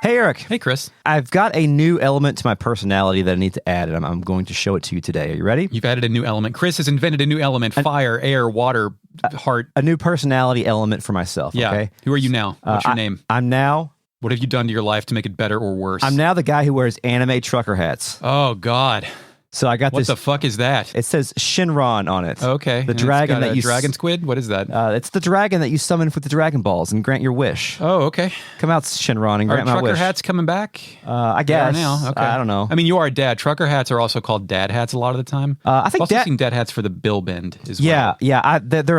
Hey, Eric. Hey, Chris. I've got a new element to my personality that I need to add, and I'm going to show it to you today. Are you ready? You've added a new element. Chris has invented a new element. Fire, air, water, heart. A new personality element for myself, Yeah. okay? Who are you now? What's your name? I'm now... What have you done to your life to make it better or worse? I'm now the guy who wears anime trucker hats. Oh, God. So I got What this... the fuck is that? It says Shinron on it. Okay. The And dragon it's got that a you... dragon squid? What is that? It's the dragon that you summon with the Dragon Balls and grant your wish. Oh, okay. Come out, Shinron, and Are grant my trucker wish. hats coming back? I They are guess. now. Okay. I don't know. I mean, you are a dad. Trucker hats are also called dad hats a lot of the time. I think I've also seen dad hats for the bill bend as well. Yeah. There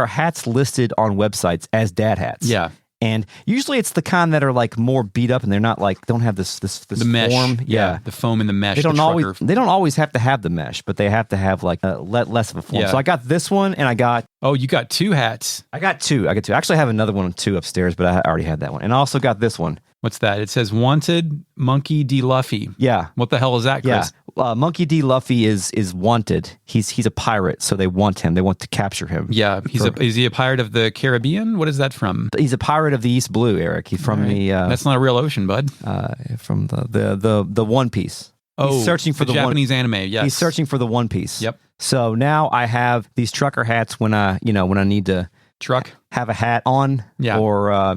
are hats listed on websites as dad hats. Yeah. And usually it's the kind that are like more beat up and they're not like, don't have this The mesh. form. Yeah. The foam and the mesh. They don't the always have to have the mesh, but they have to have like less of a form. Yeah. So I got this one and I got you got two hats. I got two. I actually have another one too upstairs, but I already had that one. And I also got this one. What's that? It says wanted Monkey D. Luffy. Yeah. What the hell is that, Chris? Yeah. Monkey D. Luffy is wanted. He's a pirate, so they want him. They want to capture him. Yeah. Is he a pirate of the Caribbean? What is that from? He's a pirate of the East Blue, Eric. He's from the That's not a real ocean, bud. from the One Piece. He's searching for the Japanese anime. Yes. He's searching for the One Piece. Yep. So now I have these trucker hats when I need to have a hat on. Yeah. Or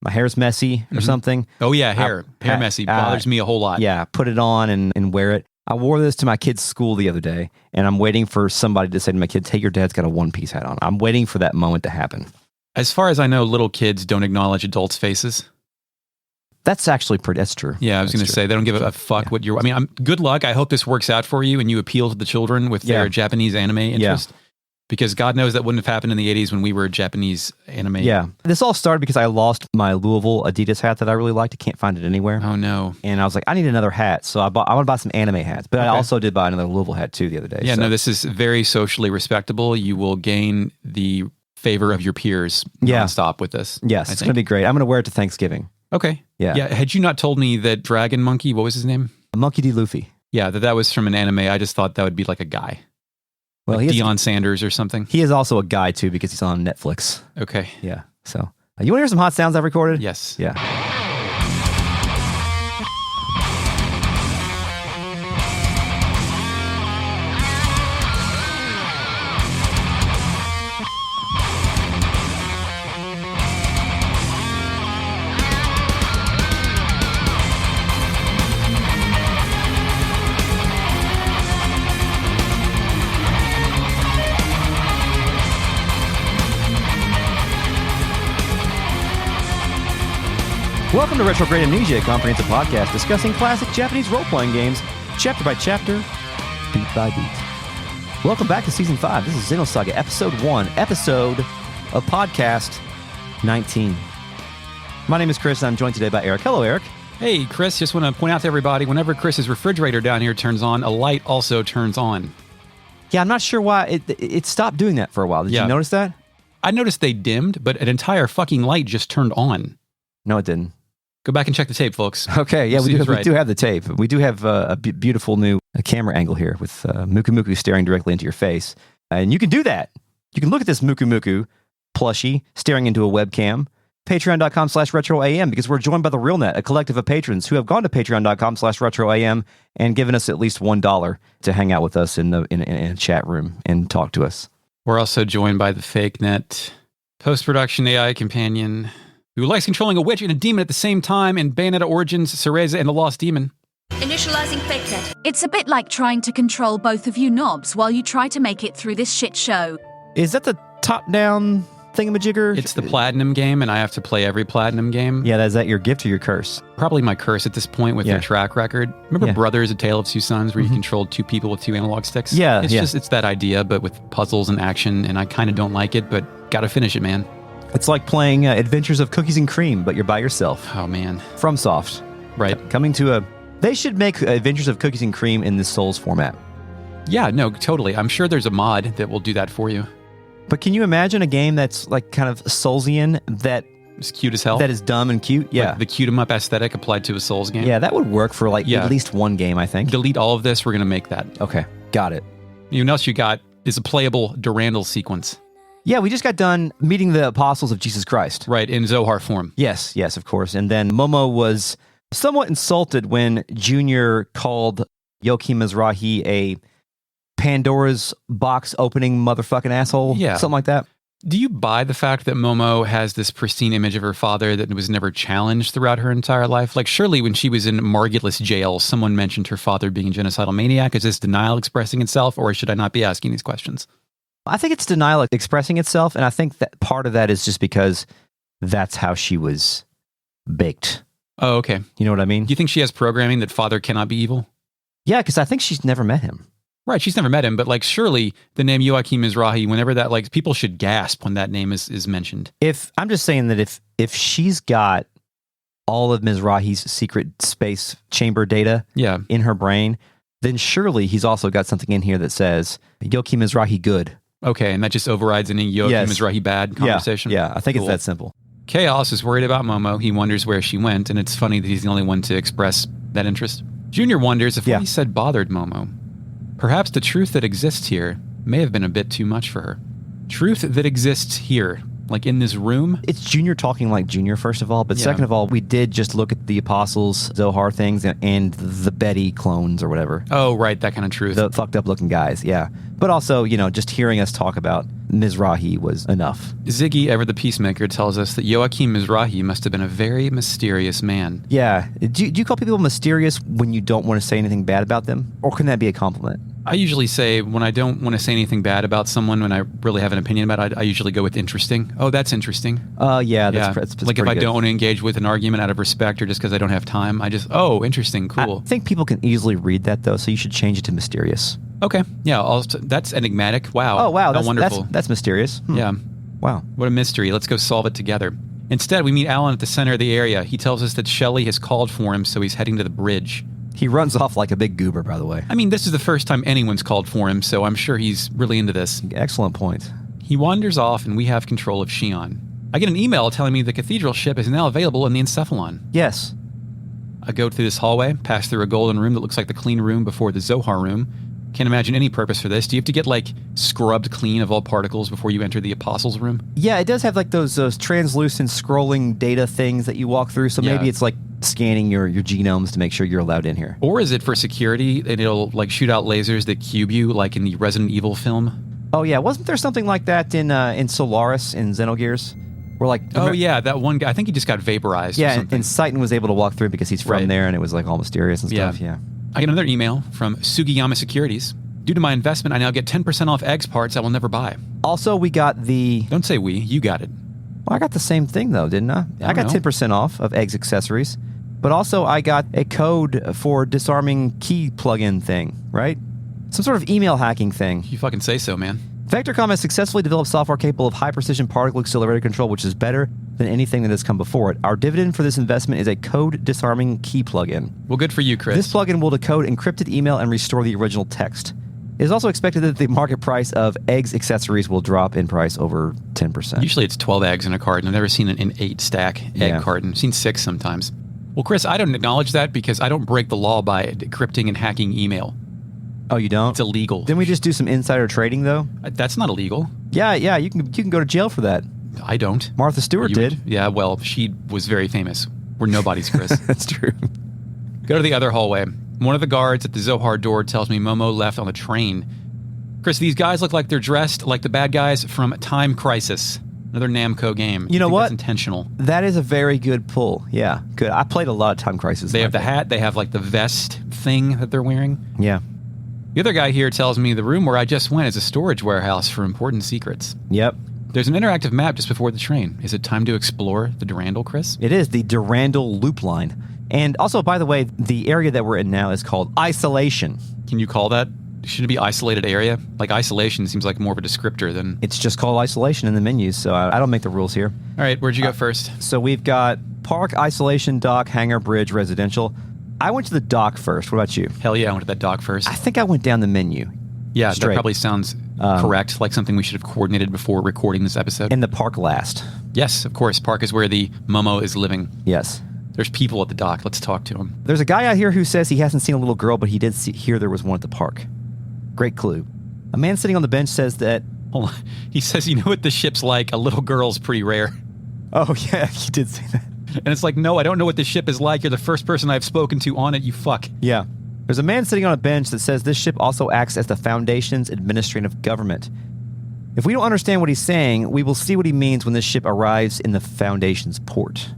my hair's messy or something. Oh yeah, hair messy bothers me a whole lot. Yeah, put it on and wear it. I wore this to my kid's school the other day, and I'm waiting for somebody to say to my kids, "Hey, your dad's got a One Piece hat on." I'm waiting for that moment to happen. As far as I know, little kids don't acknowledge adults' faces. That's actually pretty. That's true. Yeah, I was going to say they don't give a fuck what you're. I mean, good luck. I hope this works out for you and you appeal to the children with their Japanese anime interest. Yeah. Because God knows that wouldn't have happened in the 80s when we were Japanese anime. Yeah. This all started because I lost my Louisville Adidas hat that I really liked. I can't find it anywhere. Oh, no. And I was like, I need another hat. So I want to buy some anime hats. But I also did buy another Louisville hat, too, the other day. Yeah, no, this is very socially respectable. You will gain the favor of your peers nonstop with this. Yes, it's going to be great. I'm going to wear it to Thanksgiving. Okay. Yeah. Had you not told me that Dragon Monkey, what was his name? Monkey D. Luffy. Yeah, that was from an anime. I just thought that would be like a guy. Well, like Deion Sanders or something. He is also a guy, too, because he's on Netflix. Okay. Yeah. So, you want to hear some hot sounds I've recorded? Yes. Yeah. Welcome to Retrograde Amnesia, a comprehensive podcast discussing classic Japanese role-playing games, chapter by chapter, beat by beat. Welcome back to Season 5. This is Xenosaga, Episode 1, episode of Podcast 19. My name is Chris, and I'm joined today by Eric. Hello, Eric. Hey, Chris. Just want to point out to everybody, whenever Chris's refrigerator down here turns on, a light also turns on. Yeah, I'm not sure why it stopped doing that for a while. Did you notice that? I noticed they dimmed, but an entire fucking light just turned on. No, it didn't. Go back and check the tape, folks. Okay, yeah, we do have the tape. We do have a beautiful new camera angle here with Muku Muku staring directly into your face. And you can do that. You can look at this Muku Muku plushie staring into a webcam. Patreon.com/RetroAM, because we're joined by the RealNet, a collective of patrons who have gone to Patreon.com/RetroAM and given us at least $1 to hang out with us in a chat room and talk to us. We're also joined by the Fake Net post-production AI companion who likes controlling a witch and a demon at the same time in Bayonetta Origins, Cereza, and the Lost Demon. Initializing fake net. It's a bit like trying to control both of you knobs while you try to make it through this shit show. Is that the top-down thingamajigger? It's the Platinum game, and I have to play every Platinum game. Yeah, is that your gift or your curse? Probably my curse at this point with their track record. Remember Brothers, A Tale of Two Sons, where you controlled two people with two analog sticks? Yeah, It's that idea, but with puzzles and action, and I kind of don't like it, but gotta finish it, man. It's like playing Adventures of Cookies and Cream, but you're by yourself. Oh, man. FromSoft. Right. Coming to a... They should make Adventures of Cookies and Cream in the Souls format. Yeah, no, totally. I'm sure there's a mod that will do that for you. But can you imagine a game that's like kind of Soulsian that... It's cute as hell. That is dumb and cute? Yeah. Like the cute-em-up aesthetic applied to a Souls game? Yeah, that would work for at least one game, I think. Delete all of this. We're going to make that. Okay, got it. You know what else you got is a playable Durandal sequence. Yeah, we just got done meeting the apostles of Jesus Christ. Right, in Zohar form. Yes, of course. And then Momo was somewhat insulted when Junior called Yoki Mizrahi a Pandora's box opening motherfucking asshole. Yeah. Something like that. Do you buy the fact that Momo has this pristine image of her father that was never challenged throughout her entire life? Like, surely when she was in Margulis jail, someone mentioned her father being a genocidal maniac. Is this denial expressing itself, or should I not be asking these questions? I think it's denial expressing itself, and I think that part of that is just because that's how she was baked. Oh, okay. You know what I mean? Do you think she has programming that father cannot be evil? Yeah, because I think she's never met him. Right, she's never met him, but like surely the name Joachim Mizrahi, whenever that, like, people should gasp when that name is mentioned. I'm just saying that if she's got all of Mizrahi's secret space chamber data in her brain, then surely he's also got something in here that says Joachim Mizrahi good. Okay, and that just overrides any Joachim Mizrahi bad conversation? Yeah, I think it's that simple. Chaos is worried about Momo. He wonders where she went, and it's funny that he's the only one to express that interest. Junior wonders if what he said bothered Momo. Perhaps the truth that exists here may have been a bit too much for her. Truth that exists here, like in this room. It's Junior talking like Junior, first of all, but second of all, we did just look at the Apostles, Zohar things, and the Betty clones or whatever. Oh, right, that kind of truth. The fucked up looking guys, yeah. But also, just hearing us talk about Mizrahi was enough. Ziggy, ever the peacemaker, tells us that Joachim Mizrahi must have been a very mysterious man. Yeah. Do you call people mysterious when you don't want to say anything bad about them? Or can that be a compliment? I usually say when I don't want to say anything bad about someone, when I really have an opinion about it, I usually go with interesting. Oh, that's interesting. That's like if I good. don't want to engage with an argument out of respect or just because I don't have time, I just, interesting, cool. I think people can easily read that, though, so you should change it to mysterious. Okay. Yeah, that's enigmatic. Wow. Oh, wow. That's wonderful. That's mysterious. Yeah. Wow. What a mystery. Let's go solve it together. Instead, we meet Alan at the center of the area. He tells us that Shelley has called for him, so he's heading to the bridge. He runs off like a big goober, by the way. I mean, this is the first time anyone's called for him, so I'm sure he's really into this. Excellent point. He wanders off, and we have control of Xion. I get an email telling me the cathedral ship is now available in the Encephalon. Yes. I go through this hallway, pass through a golden room that looks like the clean room before the Zohar room. Can't imagine any purpose for this. Do you have to get, scrubbed clean of all particles before you enter the Apostles' room? Yeah, it does have, those translucent scrolling data things that you walk through, so maybe it's, scanning your genomes to make sure you're allowed in here. Or is it for security, and it'll, shoot out lasers that cube you, like in the Resident Evil film? Oh, yeah. Wasn't there something like that in Solaris, in Xenogears? Where, that one guy, I think he just got vaporized or something. And Satan was able to walk through because he's from there, and it was, all mysterious and stuff, yeah. I get another email from Sugiyama Securities. Due to my investment, I now get 10% off eggs parts I will never buy. Also, we got the... Don't say we. You got it. Well, I got the same thing, though, didn't I? I got 10% off of eggs accessories. But also, I got a code for disarming key plugin thing, right? Some sort of email hacking thing. You fucking say so, man. Vectorcom has successfully developed software capable of high-precision particle accelerator control, which is better than anything that has come before it. Our dividend for this investment is a code disarming key plugin. Well, good for you, Chris. This plugin will decode encrypted email and restore the original text. It is also expected that the market price of eggs accessories will drop in price over 10%. Usually it's 12 eggs in a carton. I've never seen an 8-stack egg carton. I've seen 6 sometimes. Well, Chris, I don't acknowledge that because I don't break the law by decrypting and hacking email. Oh, you don't? It's illegal. Didn't we just do some insider trading, though? That's not illegal. Yeah, you can go to jail for that. I don't. Martha Stewart did. Yeah, well, she was very famous. We're nobodies, Chris. That's true. Go to the other hallway. One of the guards at the Zohar door tells me Momo left on the train. Chris, these guys look like they're dressed like the bad guys from Time Crisis, another Namco game. You know what? That's intentional. That is a very good pull. Yeah, good. I played a lot of Time Crisis. They have the hat. They have the vest thing that they're wearing. Yeah. The other guy here tells me the room where I just went is a storage warehouse for important secrets. Yep. There's an interactive map just before the train. Is it time to explore the Durandal, Chris? It is, the Durandal loop line. And also, by the way, the area that we're in now is called Isolation. Can you call that? Shouldn't it be isolated area? Isolation seems like more of a descriptor than... It's just called Isolation in the menus, so I don't make the rules here. All right, where'd you go first? So we've got Park, Isolation, Dock, Hangar, Bridge, Residential. I went to the dock first. What about you? Hell yeah, I went to that dock first. I think I went down the menu. Yeah, straight. That probably sounds correct, like something we should have coordinated before recording this episode. And the park last. Yes, of course. Park is where the Momo is living. Yes. There's people at the dock. Let's talk to him. There's a guy out here who says he hasn't seen a little girl, but he did hear there was one at the park. Great clue. A man sitting on the bench says that Hold on. He says, you know what the ship's like? A little girl's pretty rare. Oh, yeah, he did say that. And it's like, no, I don't know what the ship is like. You're the first person I've spoken to on it, you fuck. Yeah. There's a man sitting on a bench that says this ship also acts as the Foundation's administrative government. If we don't understand what he's saying, we will see what he means when this ship arrives in the Foundation's port.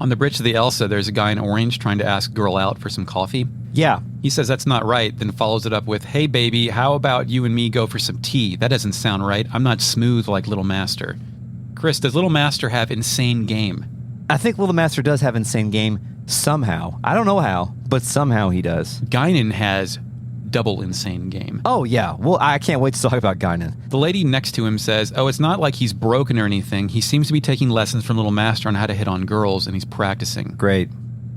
On the bridge to the Elsa, there's a guy in orange trying to ask a girl out for some coffee. Yeah. He says that's not right, then follows it up with, hey, baby, how about you and me go for some tea? That doesn't sound right. I'm not smooth like Little Master. Chris, does Little Master have insane game? I think Little Master does have insane game somehow. I don't know how, but somehow he does. Guinan has double insane game. Oh, yeah. Well, I can't wait to talk about Guinan. The lady next to him says, oh, it's not like he's broken or anything. He seems to be taking lessons from Little Master on how to hit on girls, and he's practicing. Great.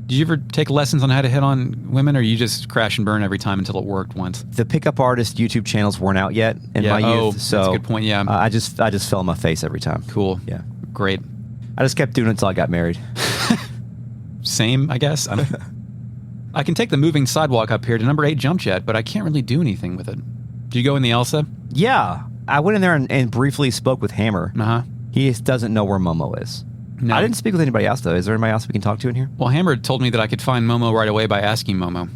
Did you ever take lessons on how to hit on women, or you just crash and burn every time until it worked once? The pickup artist YouTube channels weren't out yet in my youth, so that's a good point. Yeah, I just fell on my face every time. Cool. Yeah, great. I just kept doing it until I got married. Same, I guess. I can take the moving sidewalk up here to number 8 jump jet, but I can't really do anything with it. Did you go in the Elsa? Yeah, I went in there and briefly spoke with Hammer. Uh-huh. He doesn't know where Momo is. No. I didn't speak with anybody else, though. Is there anybody else we can talk to in here? Well, Hammer told me that I could find Momo right away by asking Momo.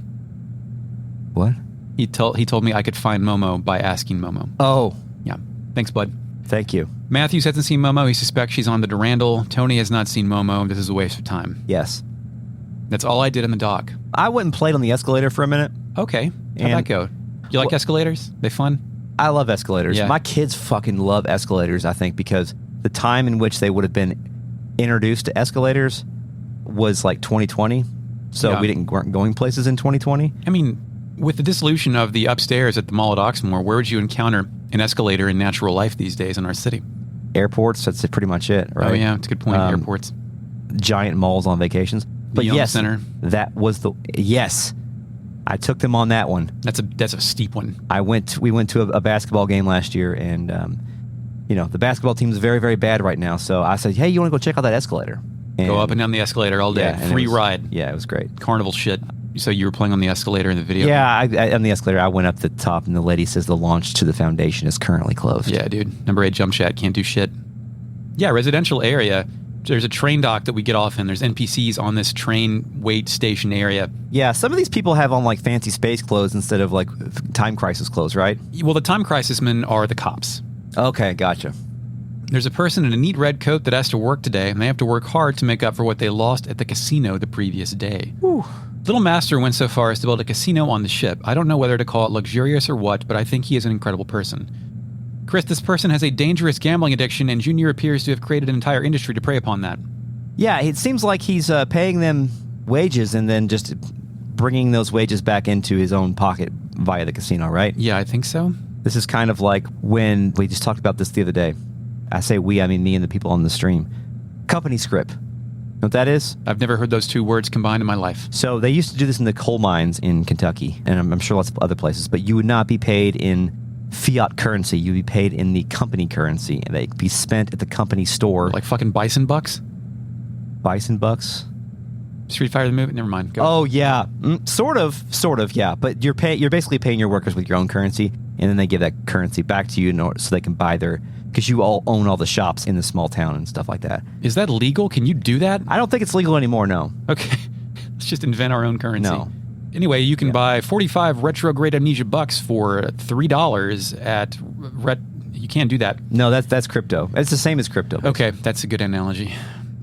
What? He told me I could find Momo by asking Momo. Oh. Yeah. Thanks, bud. Thank you. Matthews hasn't seen Momo. He suspects she's on the Durandal. Tony has not seen Momo. This is a waste of time. Yes. That's all I did in the dock. I went and played on the escalator for a minute. Okay. How'd that go? You like escalators? They fun? I love escalators. Yeah. My kids fucking love escalators, I think, because the time in which they would have been introduced to escalators was like 2020. So Yeah. we weren't going places in 2020. I mean, with the dissolution of the upstairs at the Mall at Oxmoor, where would you encounter an escalator in natural life these days in our city? Airports, that's pretty much it, right? Oh, yeah. It's a good point. Airports. Giant malls on vacations. But Young yes, Center. that was yes. I took them on that one. That's a steep one. We went to a basketball game last year, and the basketball team is very, very bad right now. So I said, hey, you want to go check out that escalator? And Go up and down the escalator all day. yeah, and Free it was- ride. Yeah, it was great. Carnival shit. So you were playing on the escalator in the video? Yeah, on the escalator, I went up the top, and the lady says the launch to the Foundation is currently closed. Yeah, dude. Number 8 jump chat. Can't do shit. Yeah, residential area. There's a train dock that we get off in. There's NPCs on this train wait station area. Yeah, some of these people have on like fancy space clothes instead of like Time Crisis clothes, right? Well, the Time Crisis men are the cops. Okay, gotcha. There's a person in a neat red coat that has to work today, and they have to work hard to make up for what they lost at the casino the previous day. Whew. Little Master went so far as to build a casino on the ship. I don't know whether to call it luxurious or what, but I think he is an incredible person. Chris, this person has a dangerous gambling addiction, and Junior appears to have created an entire industry to prey upon that. Yeah, it seems like he's paying them wages and then just bringing those wages back into his own pocket via the casino, right? Yeah, I think so. This is kind of like when we just talked about this the other day. I say we, I mean me and the people on the stream. Company script. Know what that is? I've never heard those two words combined in my life. So they used to do this in the coal mines in Kentucky, and I'm sure lots of other places, but you would not be paid in fiat currency. You'd be paid in the company currency, and they'd be spent at the company store. Like fucking bison bucks? Bison bucks? Street Fighter the movie? Never mind. Go. Oh, yeah. Sort of, yeah. But you're basically paying your workers with your own currency, and then they give that currency back to you so they can buy because you all own all the shops in the small town and stuff like that. Is that legal? Can you do that? I don't think it's legal anymore, no. Okay. Let's just invent our own currency. No. Anyway, you can buy 45 retrograde amnesia bucks for $3 at You can't do that. No, that's crypto. It's the same as crypto. Okay, that's a good analogy.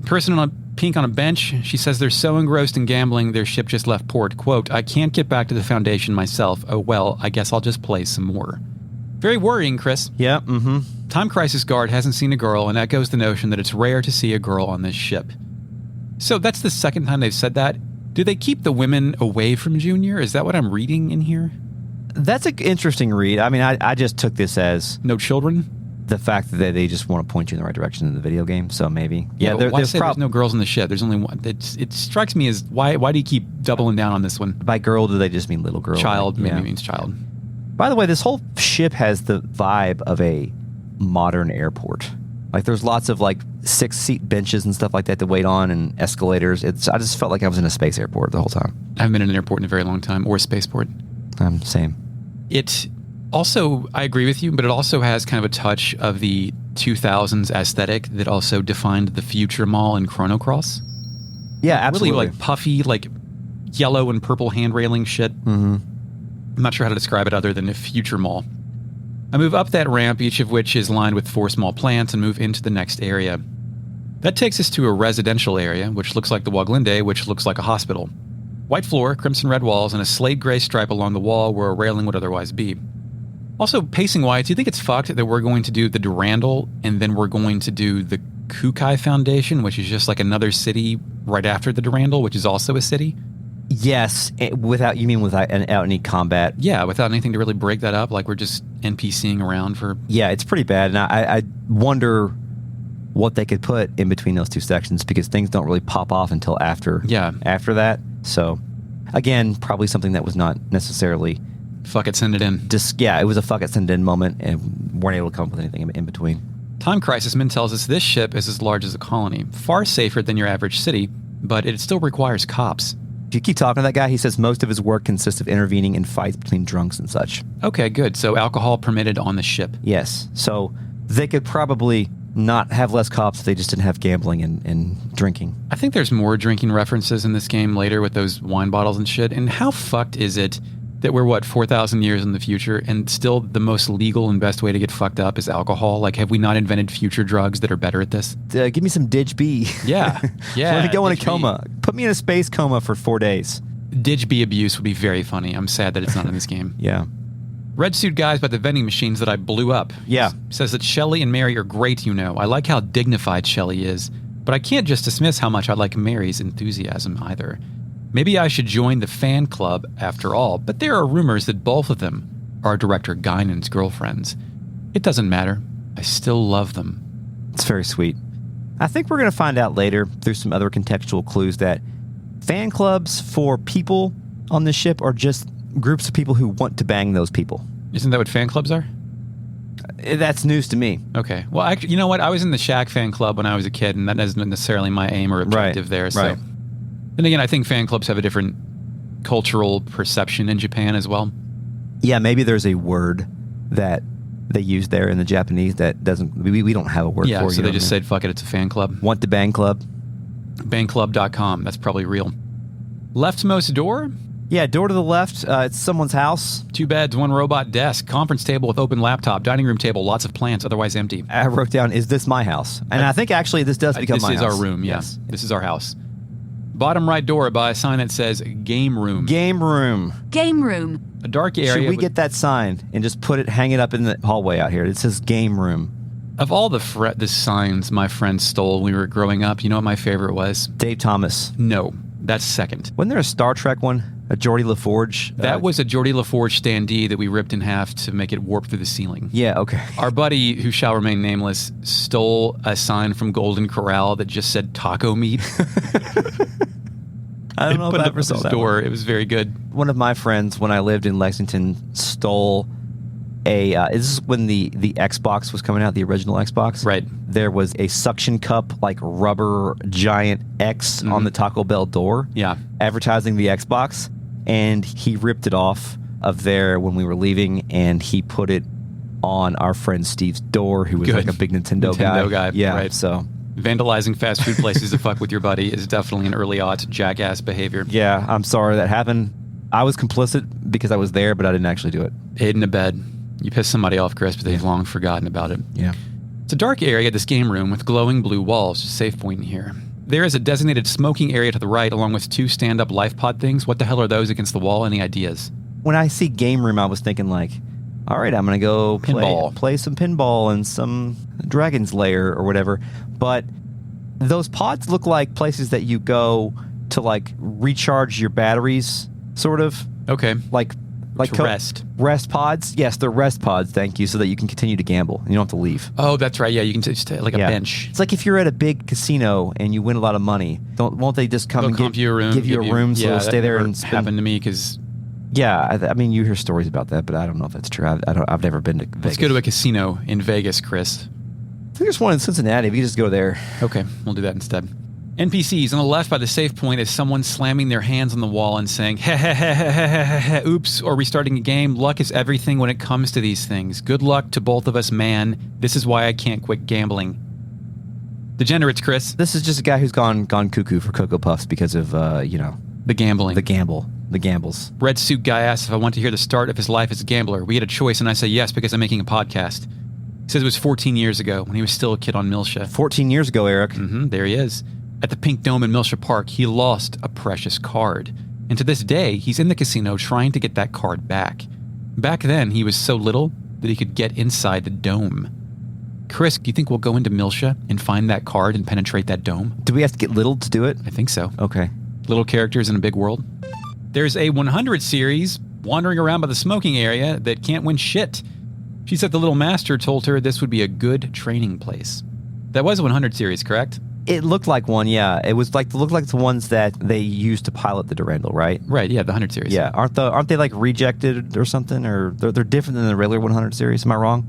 Person on pink on a bench, she says they're so engrossed in gambling, their ship just left port. Quote, I can't get back to the Foundation myself. Oh, well, I guess I'll just play some more. Very worrying, Chris. Yeah, mm-hmm. Time Crisis Guard hasn't seen a girl and echoes the notion that it's rare to see a girl on this ship. So that's the second time they've said that. Do they keep the women away from Junior? Is that what I'm reading in here? That's an interesting read. I mean, I just took this as no children? The fact that they just want to point you in the right direction in the video game, so maybe. Yeah, there's no girls in the ship. There's only one. It strikes me as, why do you keep doubling down on this one? By girl, do they just mean little girl? Child, maybe means child. By the way, this whole ship has the vibe of a modern airport. Like, there's lots of, 6-seat benches and stuff like that to wait on, and escalators. I just felt like I was in a space airport the whole time. I haven't been in an airport in a very long time, or a spaceport. Same. It Also, I agree with you, but it also has kind of a touch of the 2000s aesthetic that also defined the Future Mall in Chrono Cross. Yeah, absolutely. Really like puffy, like yellow and purple hand railing shit. Mm-hmm. I'm not sure how to describe it other than a Future Mall. I move up that ramp, each of which is lined with 4 small plants, and move into the next area. That takes us to a residential area, which looks like the Waglinde, which looks like a hospital. White floor, crimson red walls, and a slate gray stripe along the wall where a railing would otherwise be. Also, pacing-wise, do you think it's fucked that we're going to do the Durandal and then we're going to do the Kukai Foundation, which is just like another city right after the Durandal, which is also a city? Yes, without any combat. Yeah, without anything to really break that up, like we're just NPCing around for... Yeah, it's pretty bad, and I wonder what they could put in between those two sections, because things don't really pop off until after that. So, again, probably something that was not necessarily... Fuck it, send it in. It was a fuck it, send it in moment, and weren't able to come up with anything in between. Time Crisis Min tells us this ship is as large as a colony, far safer than your average city, but it still requires cops. If you keep talking to that guy, he says most of his work consists of intervening in fights between drunks and such. Okay, good. So alcohol permitted on the ship. Yes. So they could probably not have less cops if they just didn't have gambling and drinking. I think there's more drinking references in this game later with those wine bottles and shit. And how fucked is it that we're, 4,000 years in the future, and still the most legal and best way to get fucked up is alcohol? Like, have we not invented future drugs that are better at this? Give me some Dig B. Yeah. Let me go in a coma. Put me in a space coma for 4 days. Dig B abuse would be very funny. I'm sad that it's not in this game. Yeah. Red suit guys by the vending machines that I blew up. Yeah. Says that Shelley and Mary are great, I like how dignified Shelley is, but I can't just dismiss how much I like Mary's enthusiasm either. Maybe I should join the fan club after all, but there are rumors that both of them are director Guinan's girlfriends. It doesn't matter. I still love them. It's very sweet. I think we're going to find out later through some other contextual clues that fan clubs for people on the ship are just groups of people who want to bang those people. Isn't that what fan clubs are? That's news to me. Okay. Well, actually, you know what? I was in the Shaq fan club when I was a kid, and that isn't necessarily my aim or objective there. So. Right. And again, I think fan clubs have a different cultural perception in Japan as well. Yeah, maybe there's a word that they use there in the Japanese that doesn't... We don't have a word for it. Yeah, so they just said, fuck it, it's a fan club. Want to bang club? Bangclub.com. That's probably real. Leftmost door? Yeah, door to the left. It's someone's house. 2 beds, 1 robot desk, conference table with open laptop, dining room table, lots of plants, otherwise empty. I wrote down, is this my house? And I think actually this does become my house. This is our room, yes. This is our house. Bottom right door by a sign that says game room. Game room. Game room. A dark area. Should we get that sign and just hang it up in the hallway out here? It says game room. Of all the signs my friends stole when we were growing up, you know what my favorite was? Dave Thomas. No, that's second. Wasn't there a Star Trek one? A Geordie LaForge? That was a Geordie LaForge standee that we ripped in half to make it warp through the ceiling. Yeah, okay. Our buddy, who shall remain nameless, stole a sign from Golden Corral that just said taco meat. I don't know if I ever saw that door. It was very good. One of my friends, when I lived in Lexington, stole this is when the Xbox was coming out, the original Xbox. Right. There was a suction cup, like rubber giant X on the Taco Bell door. Yeah. Advertising the Xbox. And he ripped it off of there when we were leaving, and he put it on our friend Steve's door, who was like a big Nintendo guy. Yeah, right. So vandalizing fast food places to fuck with your buddy is definitely an early aughts jackass behavior. Yeah, I'm sorry that happened. I was complicit because I was there, but I didn't actually do it. Hid in a bed. You pissed somebody off, Chris, but they've long forgotten about it. Yeah. It's a dark area, this game room, with glowing blue walls. Safe point here. There is a designated smoking area to the right, along with 2 stand-up life pod things. What the hell are those against the wall? Any ideas? When I see game room, I was thinking like, all right, I'm going to go play some pinball and some Dragon's Lair or whatever. But those pods look like places that you go to like recharge your batteries, sort of. Okay. Like rest. Rest pods. Yes, they're rest pods, thank you, so that you can continue to gamble. You don't have to leave. Oh, that's right. Yeah, you can just like a bench. It's like if you're at a big casino and you win a lot of money, won't they just come and give you a room so you'll stay there and spend? Happened to me because... Yeah, I mean, you hear stories about that, but I don't know if that's true. I've never been to Vegas. Let's go to a casino in Vegas, Chris. I think there's one in Cincinnati. We can just go there. Okay, we'll do that instead. NPCs on the left by the save point is someone slamming their hands on the wall and saying, heh heh heh heh heh heh heh, oops, or restarting a game. Luck is everything when it comes to these things. Good luck to both of us, man. This is why I can't quit gambling. Degenerates, Chris. This is just a guy who's gone cuckoo for Cocoa Puffs because of, the gambling. The gambles. Red suit guy asks if I want to hear the start of his life as a gambler. We had a choice, and I say yes because I'm making a podcast. He says it was 14 years ago when he was still a kid on Milsha. 14 years ago, Eric. There he is. At the Pink Dome in Milsha Park, he lost a precious card. And to this day, he's in the casino trying to get that card back. Back then, he was so little that he could get inside the dome. Chris, do you think we'll go into Milsha and find that card and penetrate that dome? Do we have to get little to do it? I think so. Okay. Little characters in a big world. There's a 100 series wandering around by the smoking area that can't win shit. She said the little master told her this would be a good training place. That was a 100 series, correct? It looked like one, yeah. It looked like the ones that they used to pilot the Durandal, right? Right, yeah, the 100 series. Yeah, aren't they like rejected or something, or they're different than the regular 100 series? Am I wrong?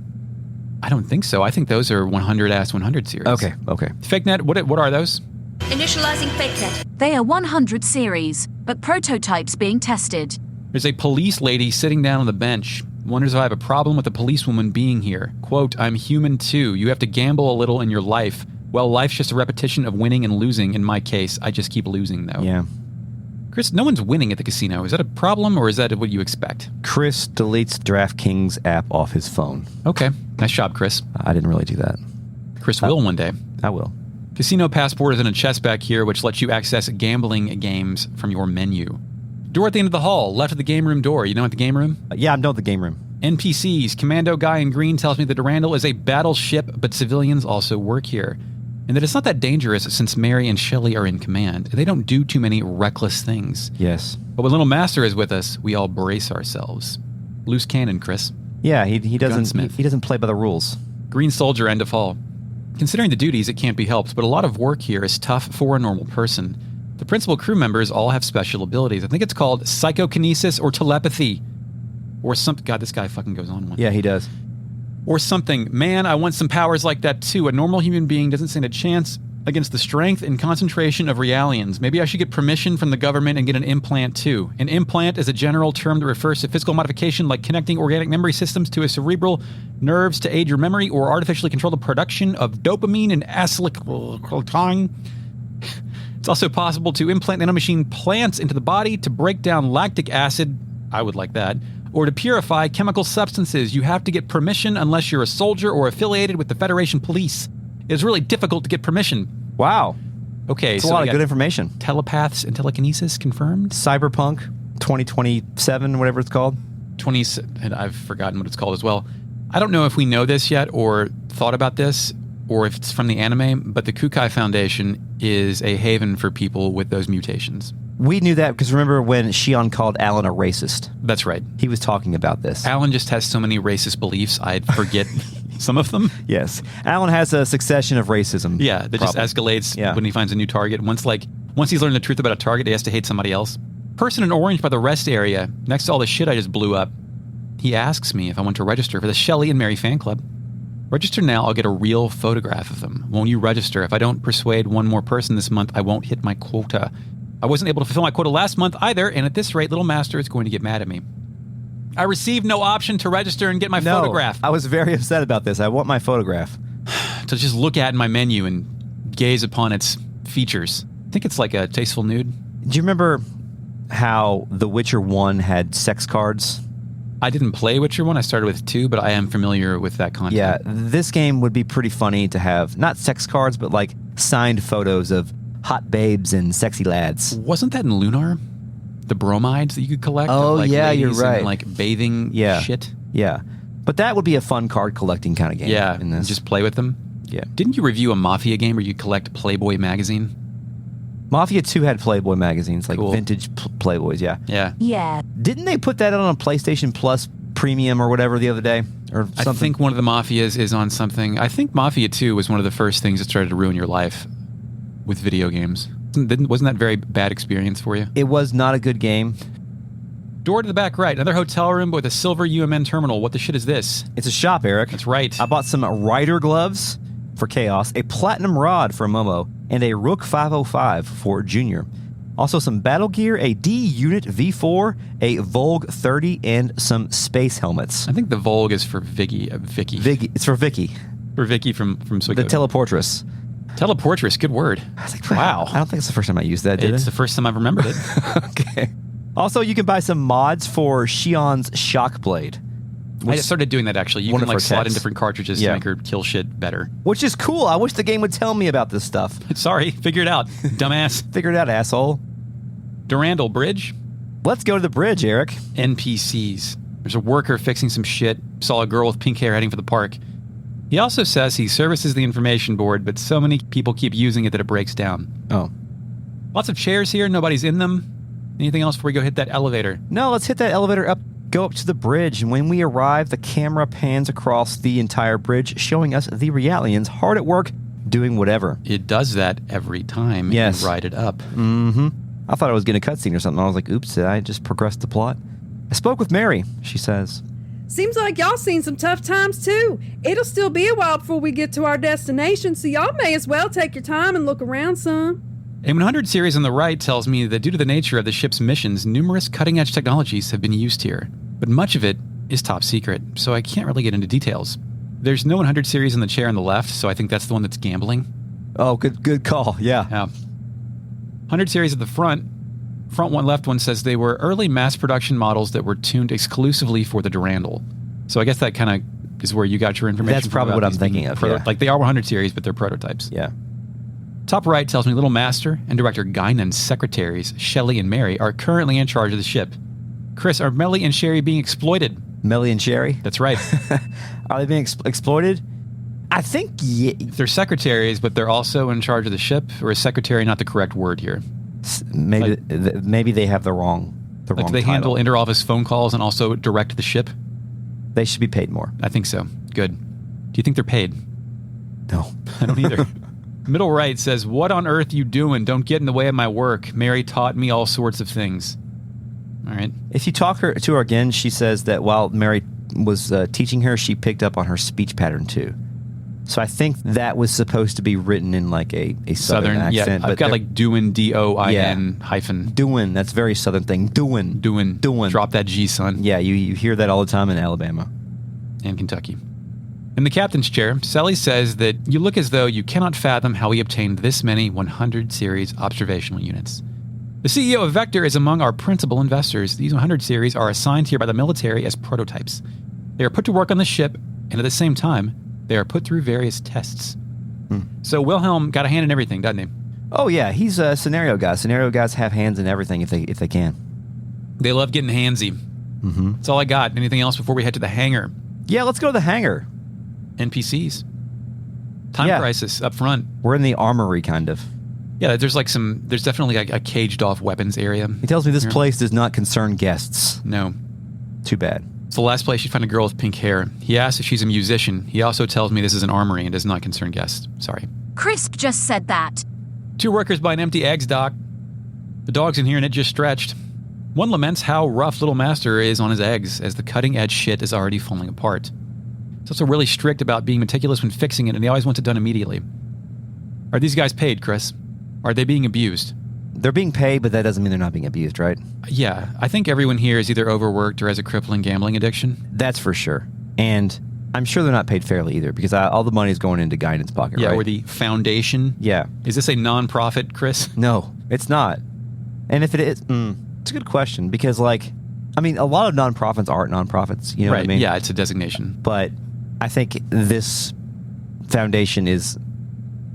I don't think so. I think those are 100-ass 100 series. Okay. FakeNet, what are those? Initializing FakeNet. They are 100 series, but prototypes being tested. There's a police lady sitting down on the bench. Wonders if I have a problem with a policewoman being here. Quote, I'm human too. You have to gamble a little in your life. Well, life's just a repetition of winning and losing. In my case, I just keep losing, though. Yeah. Chris, no one's winning at the casino. Is that a problem, or is that what you expect? Chris deletes DraftKings app off his phone. Okay. Nice job, Chris. I didn't really do that. Chris will one day. I will. Casino Passport is in a chest back here, which lets you access gambling games from your menu. Door at the end of the hall, left of the game room door. You know at the game room? Yeah, I'm done with the game room. NPCs. Commando guy in green tells me that Durandal is a battleship, but civilians also work here. And that it's not that dangerous since Mary and Shelley are in command. They don't do too many reckless things. Yes. But when Little Master is with us, we all brace ourselves. Loose cannon, Chris. Yeah, he doesn't Gunsmith. he doesn't play by the rules. Green Soldier, end of hall. Considering the duties, it can't be helped, but a lot of work here is tough for a normal person. The principal crew members all have special abilities. I think it's called psychokinesis or telepathy. Or something. God, this guy fucking goes on one. Yeah, he does. Or something. Man, I want some powers like that too. A normal human being doesn't stand a chance against the strength and concentration of realians. Maybe I should get permission from the government and get an implant too. An implant is a general term that refers to physical modification like connecting organic memory systems to a cerebral nerves to aid your memory or artificially control the production of dopamine and acetylcholine. It's also possible to implant nanomachine plants into the body to break down lactic acid. I would like that. Or to purify chemical substances. You have to get permission unless you're a soldier or affiliated with the Federation Police. It's really difficult to get permission. Wow. Okay, It's so a lot we of got good information. telepaths and telekinesis confirmed. Cyberpunk 2027, whatever it's called. 20, and I've forgotten what it's called as well. I don't know if we know this yet or thought about this or if it's from the anime, but the Kukai Foundation is a haven for people with those mutations. We knew that because remember when Shion called Alan a racist? That's right. He was talking about this. Alan just has so many racist beliefs, I'd forget some of them. Yes. Alan has a succession of racism. Yeah, that just escalates when he finds a new target. Once he's learned the truth about a target, he has to hate somebody else. Person in orange by the rest area, next to all the shit I just blew up, he asks me if I want to register for the Shelley and Mary fan club. Register now, I'll get a real photograph of them. Won't you register? If I don't persuade one more person this month, I won't hit my quota. I wasn't able to fulfill my quota last month either, and at this rate, Little Master is going to get mad at me. I received no option to register and get my photograph. I was very upset about this. I want my photograph. To just look at in my menu and gaze upon its features. I think it's like a tasteful nude. Do you remember how The Witcher 1 had sex cards? I didn't play Witcher 1. I started with 2, but I am familiar with that content. Yeah, this game would be pretty funny to have, not sex cards, but like signed photos of hot babes and sexy lads. Wasn't that in Lunar? The bromides that you could collect? Oh, of, like, yeah, you're ladies right. And, like, bathing shit? Yeah. But that would be a fun card collecting kind of game. Yeah, in this. just play with them? Yeah. Didn't you review a Mafia game where you collect Playboy magazine? Mafia 2 had Playboy magazines, like Cool. vintage Playboys, yeah. Yeah. Yeah. Didn't they put that on a PlayStation Plus Premium or whatever the other day? Or something? I think one of the Mafias is on something. I think Mafia 2 was one of the first things that started to ruin your life with video games. Wasn't that a very bad experience for you? It was not a good game. Door to the back right. Another hotel room with a silver UMN terminal. What the shit is this? It's a shop, Eric. That's right. I bought some rider gloves for Chaos, a platinum rod for Momo, and a Rook 505 for Junior. Also some battle gear, a D Unit V4, a Volg 30, and some space helmets. I think the Volg is for Vicky. It's for Vicky. For Vicky from Suikoden. The teleportress. Teleportress, good word. I was like, wow. I don't think it's the first time I used that, did it? It's the first time I've remembered it. Okay. Also, you can buy some mods for Shion's Shockblade. I started doing that, actually. You can slot in different cartridges to make her kill shit better. Which is cool. I wish the game would tell me about this stuff. Sorry, figure it out, dumbass. Figure it out, asshole. Durandal Bridge. Let's go to the bridge, Eric. NPCs. There's a worker fixing some shit. Saw a girl with pink hair heading for the park. He also says he services the information board, but so many people keep using it that it breaks down. Oh. Lots of chairs here. Nobody's in them. Anything else before we go hit that elevator? No, let's hit that elevator up. Go up to the bridge, and when we arrive, the camera pans across the entire bridge, showing us the Realians hard at work doing whatever. It does that every time you ride it up. Mm-hmm. I thought it was getting a cutscene or something. I was like, oops, did I just progress the plot? I spoke with Mary, she says. Seems like y'all seen some tough times, too. It'll still be a while before we get to our destination, so y'all may as well take your time and look around some. A 100 series on the right tells me that due to the nature of the ship's missions, numerous cutting-edge technologies have been used here. But much of it is top secret, so I can't really get into details. There's no 100 series in the chair on the left, so I think that's the one that's gambling. Oh, good call, yeah. 100 series at the front one, left one says they were early mass production models that were tuned exclusively for the Durandal. So I guess that kind of is where you got your information. That's probably what I'm thinking of, yeah. Like they are 100 series, but they're prototypes. Yeah. Top right tells me Little Master and Director Guinan's secretaries, Shelley and Mary, are currently in charge of the ship. Chris, are Melly and Sherry being exploited? Melly and Sherry? That's right. Are they being exploited? I think they're secretaries, but they're also in charge of the ship, or is secretary not the correct word here? Maybe they have the wrong do they title. handle inter-office phone calls and also direct the ship? They should be paid more. I think so. Good. Do you think they're paid? No. I don't either. Middle right says, what on earth you doing? Don't get in the way of my work. Mary taught me all sorts of things. All right. If you talk to her again, she says that while Mary was teaching her, she picked up on her speech pattern too. So I think that was supposed to be written in like a southern accent. Yeah, I've got like doin, D-O-I-N hyphen. Doin, that's a very southern thing. Doin. Drop that G, son. Yeah, you hear that all the time in Alabama. And Kentucky. In the captain's chair, Sally says that you look as though you cannot fathom how we obtained this many 100 series observational units. The CEO of Vector is among our principal investors. These 100 series are assigned here by the military as prototypes. They are put to work on the ship, and at the same time, they are put through various tests. So Wilhelm got a hand in everything, doesn't he? Oh yeah, he's a scenario guy. Scenario guys have hands in everything if they can. They love getting handsy. Mm-hmm. That's all I got. Anything else before we head to the hangar? Yeah, let's go to the hangar. NPCs. Time Crisis up front. We're in the armory, kind of. Yeah, there's definitely a caged off weapons area. He tells me this place does not concern guests. No. Too bad. It's the last place you find a girl with pink hair. He asks if she's a musician. He also tells me this is an armory and does not concern guests. Sorry. Crisp just said that. 2 workers buy an empty eggs dock. The dog's in here and it just stretched. One laments how rough Little Master is on his eggs, as the cutting-edge shit is already falling apart. He's also really strict about being meticulous when fixing it, and he always wants it done immediately. Are these guys paid, Chris? Are they being abused? They're being paid, but that doesn't mean they're not being abused, right? Yeah, I think everyone here is either overworked or has a crippling gambling addiction. That's for sure. And I'm sure they're not paid fairly either, because all the money is going into Guinan's pocket, right? Yeah, or the foundation. Yeah. Is this a non-profit, Chris? No, it's not. And if it is, it's a good question, because, a lot of non-profits aren't non-profits, you know what I mean? Yeah, it's a designation. But I think this foundation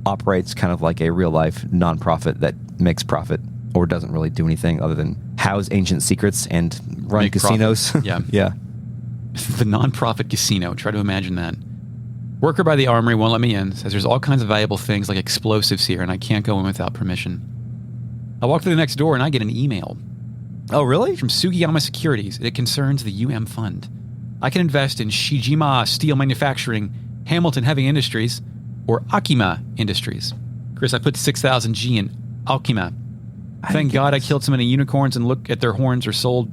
operates kind of like a real-life non-profit that makes profit or doesn't really do anything other than house ancient secrets and run casinos. Yeah. Yeah. The non-profit casino. Try to imagine that. Worker by the armory won't let me in. Says there's all kinds of valuable things like explosives here and I can't go in without permission. I walk through the next door and I get an email. Oh, really? From Sugiyama Securities. It concerns the UM Fund. I can invest in Shijima Steel Manufacturing, Hamilton Heavy Industries, or Akima Industries. Chris, I put 6,000 G in Alkima. Thank God I killed so many unicorns and look at their horns are sold.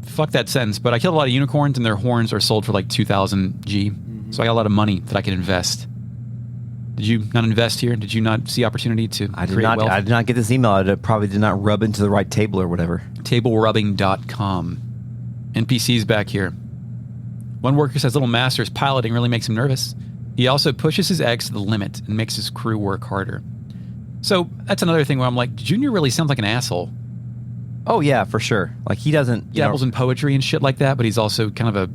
Fuck that sentence, but I killed a lot of unicorns and their horns are sold for like 2,000 G. So I got a lot of money that I can invest. Did you not invest here? Did you not see opportunity to create wealth? I did not get this email. I probably did not rub into the right table or whatever. TableRubbing.com. NPCs back here. One worker says Little Master's piloting really makes him nervous. He also pushes his eggs to the limit and makes his crew work harder. So that's another thing where I'm like, Junior really sounds like an asshole. Oh, yeah, for sure. Like, he doesn't... He dabbles in poetry and shit like that, but he's also kind of a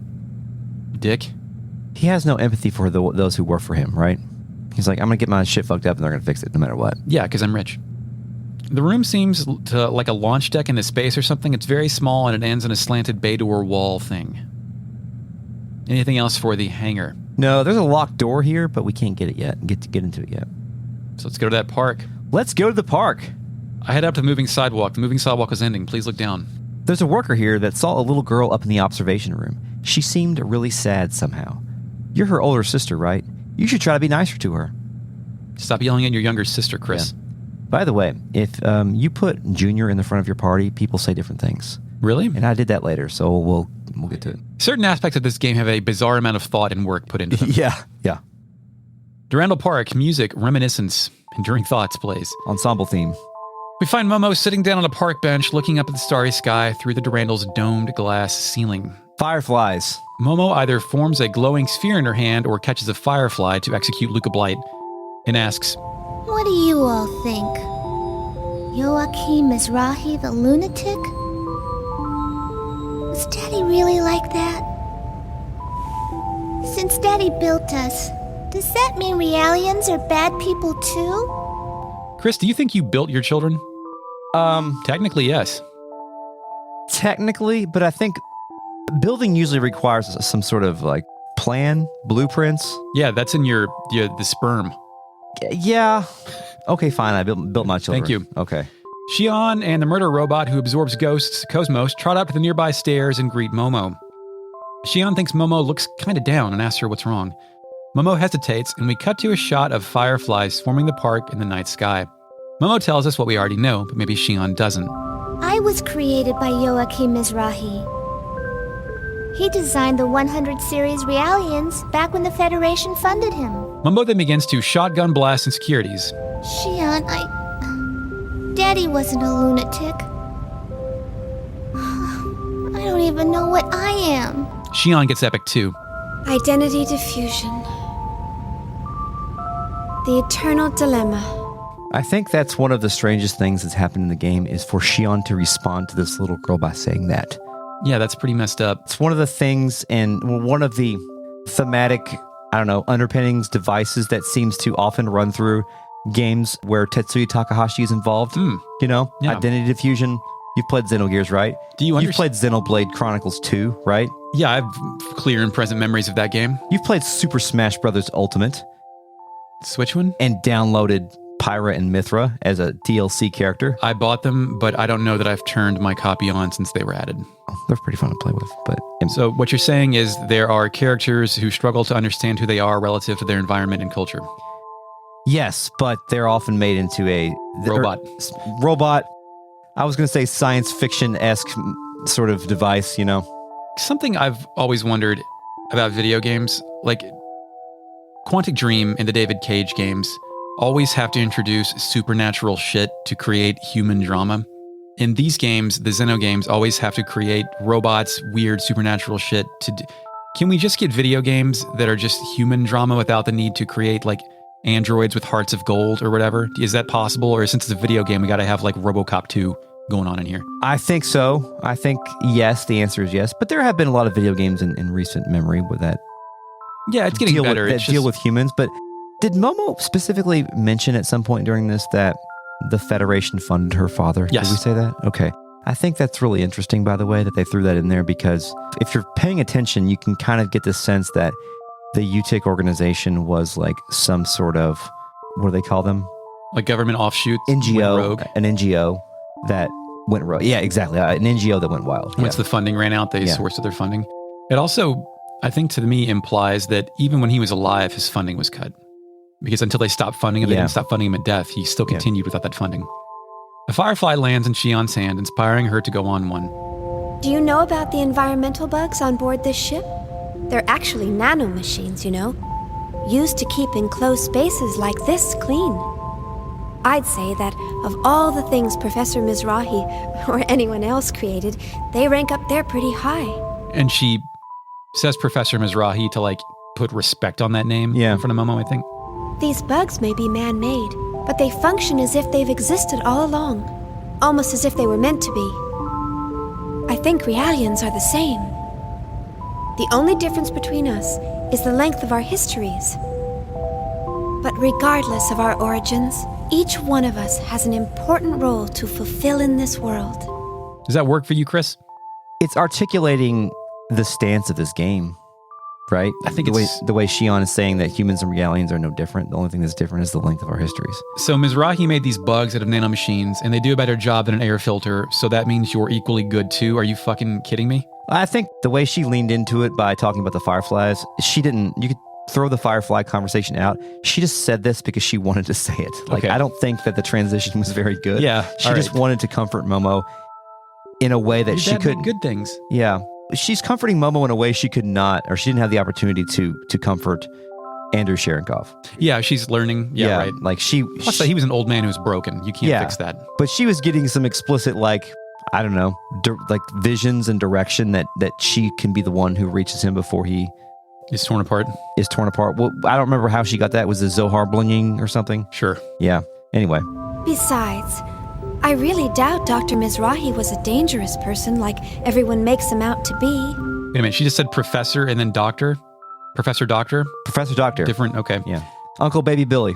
dick. He has no empathy for those who work for him, right? He's like, I'm going to get my shit fucked up and they're going to fix it no matter what. Yeah, because I'm rich. The room seems to like a launch deck into space or something. It's very small and it ends in a slanted bay door wall thing. Anything else for the hangar? No, there's a locked door here, but we can't get it yet. Get into it yet. So let's go to that park. Let's go to the park. I head up to the moving sidewalk. The moving sidewalk is ending. Please look down. There's a worker here that saw a little girl up in the observation room. She seemed really sad somehow. You're her older sister, right? You should try to be nicer to her. Stop yelling at your younger sister, Chris. Yeah. By the way, if you put Junior in the front of your party, people say different things. Really? And I did that later, so we'll get to it. Certain aspects of this game have a bizarre amount of thought and work put into them. Yeah. Durandal Park, music, reminiscence, enduring thoughts plays. Ensemble theme. We find Momo sitting down on a park bench looking up at the starry sky through the Durandal's domed glass ceiling. Fireflies. Momo either forms a glowing sphere in her hand or catches a firefly to execute Luca Blight and asks, What do you all think? Joachim Mizrahi the lunatic? Was Daddy really like that? Since Daddy built us, does that mean Realians are bad people too? Chris, do you think you built your children? Technically, yes. Technically, but I think building usually requires some sort of like plan, blueprints. Yeah, that's in the sperm. Yeah. Okay, fine. I built my children. Thank you. Okay. Shion and the murder robot who absorbs ghosts, Cosmos, trot up to the nearby stairs and greet Momo. Shion thinks Momo looks kind of down and asks her what's wrong. Momo hesitates, and we cut to a shot of fireflies swarming the park in the night sky. Momo tells us what we already know, but maybe Shion doesn't. I was created by Joachim Mizrahi. He designed the 100 series Realians back when the Federation funded him. Momo then begins to shotgun blast insecurities. Shion, Daddy wasn't a lunatic. I don't even know what I am. Shion gets epic too. Identity diffusion. The eternal dilemma. I think that's one of the strangest things that's happened in the game is for Shion to respond to this little girl by saying that. Yeah, that's pretty messed up. It's one of the things and one of the thematic, underpinnings, devices that seems to often run through games where Tetsuya Takahashi is involved. Yeah. Identity diffusion. You've played Xenogears, right? You've played Xenoblade Chronicles 2, right? Yeah, I have clear and present memories of that game. You've played Super Smash Bros. Ultimate. Switch one? And downloaded Pyra and Mithra as a DLC character. I bought them, but I don't know that I've turned my copy on since they were added. Oh, they're pretty fun to play with. So what you're saying is there are characters who struggle to understand who they are relative to their environment and culture. Yes, but they're often made into a... Robot. I was going to say science fiction-esque sort of device, Something I've always wondered about video games, like Quantic Dream and the David Cage games, always have to introduce supernatural shit to create human drama. In these games, the Xeno games always have to create robots, weird supernatural shit. Can we just get video games that are just human drama without the need to create like androids with hearts of gold or whatever? Is that possible? Or since it's a video game, we got to have like RoboCop 2 going on in here? I think so. I think yes, the answer is yes. But there have been a lot of video games in recent memory with that. Yeah, it's getting better. Deal with humans. But did Momo specifically mention at some point during this that the Federation funded her father? Yes. Did we say that? Okay. I think that's really interesting, by the way, that they threw that in there, because if you're paying attention, you can kind of get the sense that the UTIC organization was like some sort of, what do they call them? Like government offshoot? NGO. Rogue. An NGO that went rogue. Yeah, exactly. An NGO that went wild. Once the funding ran out, they sourced their funding. It also, I think to me, implies that even when he was alive, his funding was cut. Because until they stopped funding him, they didn't stop funding him at death. He still continued without that funding. A firefly lands in Shion's hand, inspiring her to go on one. Do you know about the environmental bugs on board this ship? They're actually nanomachines, used to keep enclosed spaces like this clean. I'd say that of all the things Professor Mizrahi or anyone else created, they rank up there pretty high. And she says Professor Mizrahi to, like, put respect on that name in front of Momo, I think. These bugs may be man-made, but they function as if they've existed all along, almost as if they were meant to be. I think Realians are the same. The only difference between us is the length of our histories. But regardless of our origins, each one of us has an important role to fulfill in this world. Does that work for you, Chris? It's articulating the stance of this game, right? I think the way Shion is saying that humans and Realians are no different. The only thing that's different is the length of our histories. So Mizrahi made these bugs out of nanomachines, and they do a better job than an air filter, so that means you're equally good too. Are you fucking kidding me? I think the way she leaned into it by talking about the fireflies, you could throw the firefly conversation out. She just said this because she wanted to say it. Like, okay. I don't think that the transition was very good. Yeah. She just wanted to comfort Momo in a way that she couldn't. Good things. Yeah. She's comforting Momo in a way she could not, or she didn't have the opportunity to comfort Andrew Sharenkov. Yeah, she's learning. Yeah, right. Like Plus, he was an old man who was broken. You can't fix that. But she was getting some explicit, like, I don't know, like visions and direction that she can be the one who reaches him before he is torn apart. Well, I don't remember how she got that. Was the Zohar blinging or something? Sure. Yeah. Anyway. Besides, I really doubt Dr. Mizrahi was a dangerous person like everyone makes him out to be. Wait a minute. She just said professor and then doctor? Professor Doctor? Professor Doctor. Different? Okay. Yeah. Uncle Baby Billy.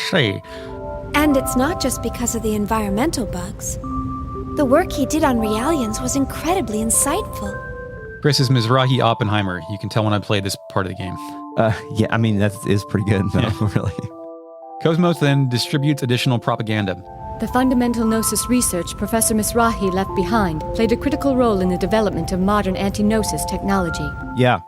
Say. And it's not just because of the environmental bugs. The work he did on Realians was incredibly insightful. Chris is Mizrahi Oppenheimer. You can tell when I played this part of the game. Yeah, I mean, that is pretty good, though, really. Cosmos then distributes additional propaganda. The fundamental Gnosis research Professor Mizrahi left behind played a critical role in the development of modern anti-Gnosis technology. Yeah.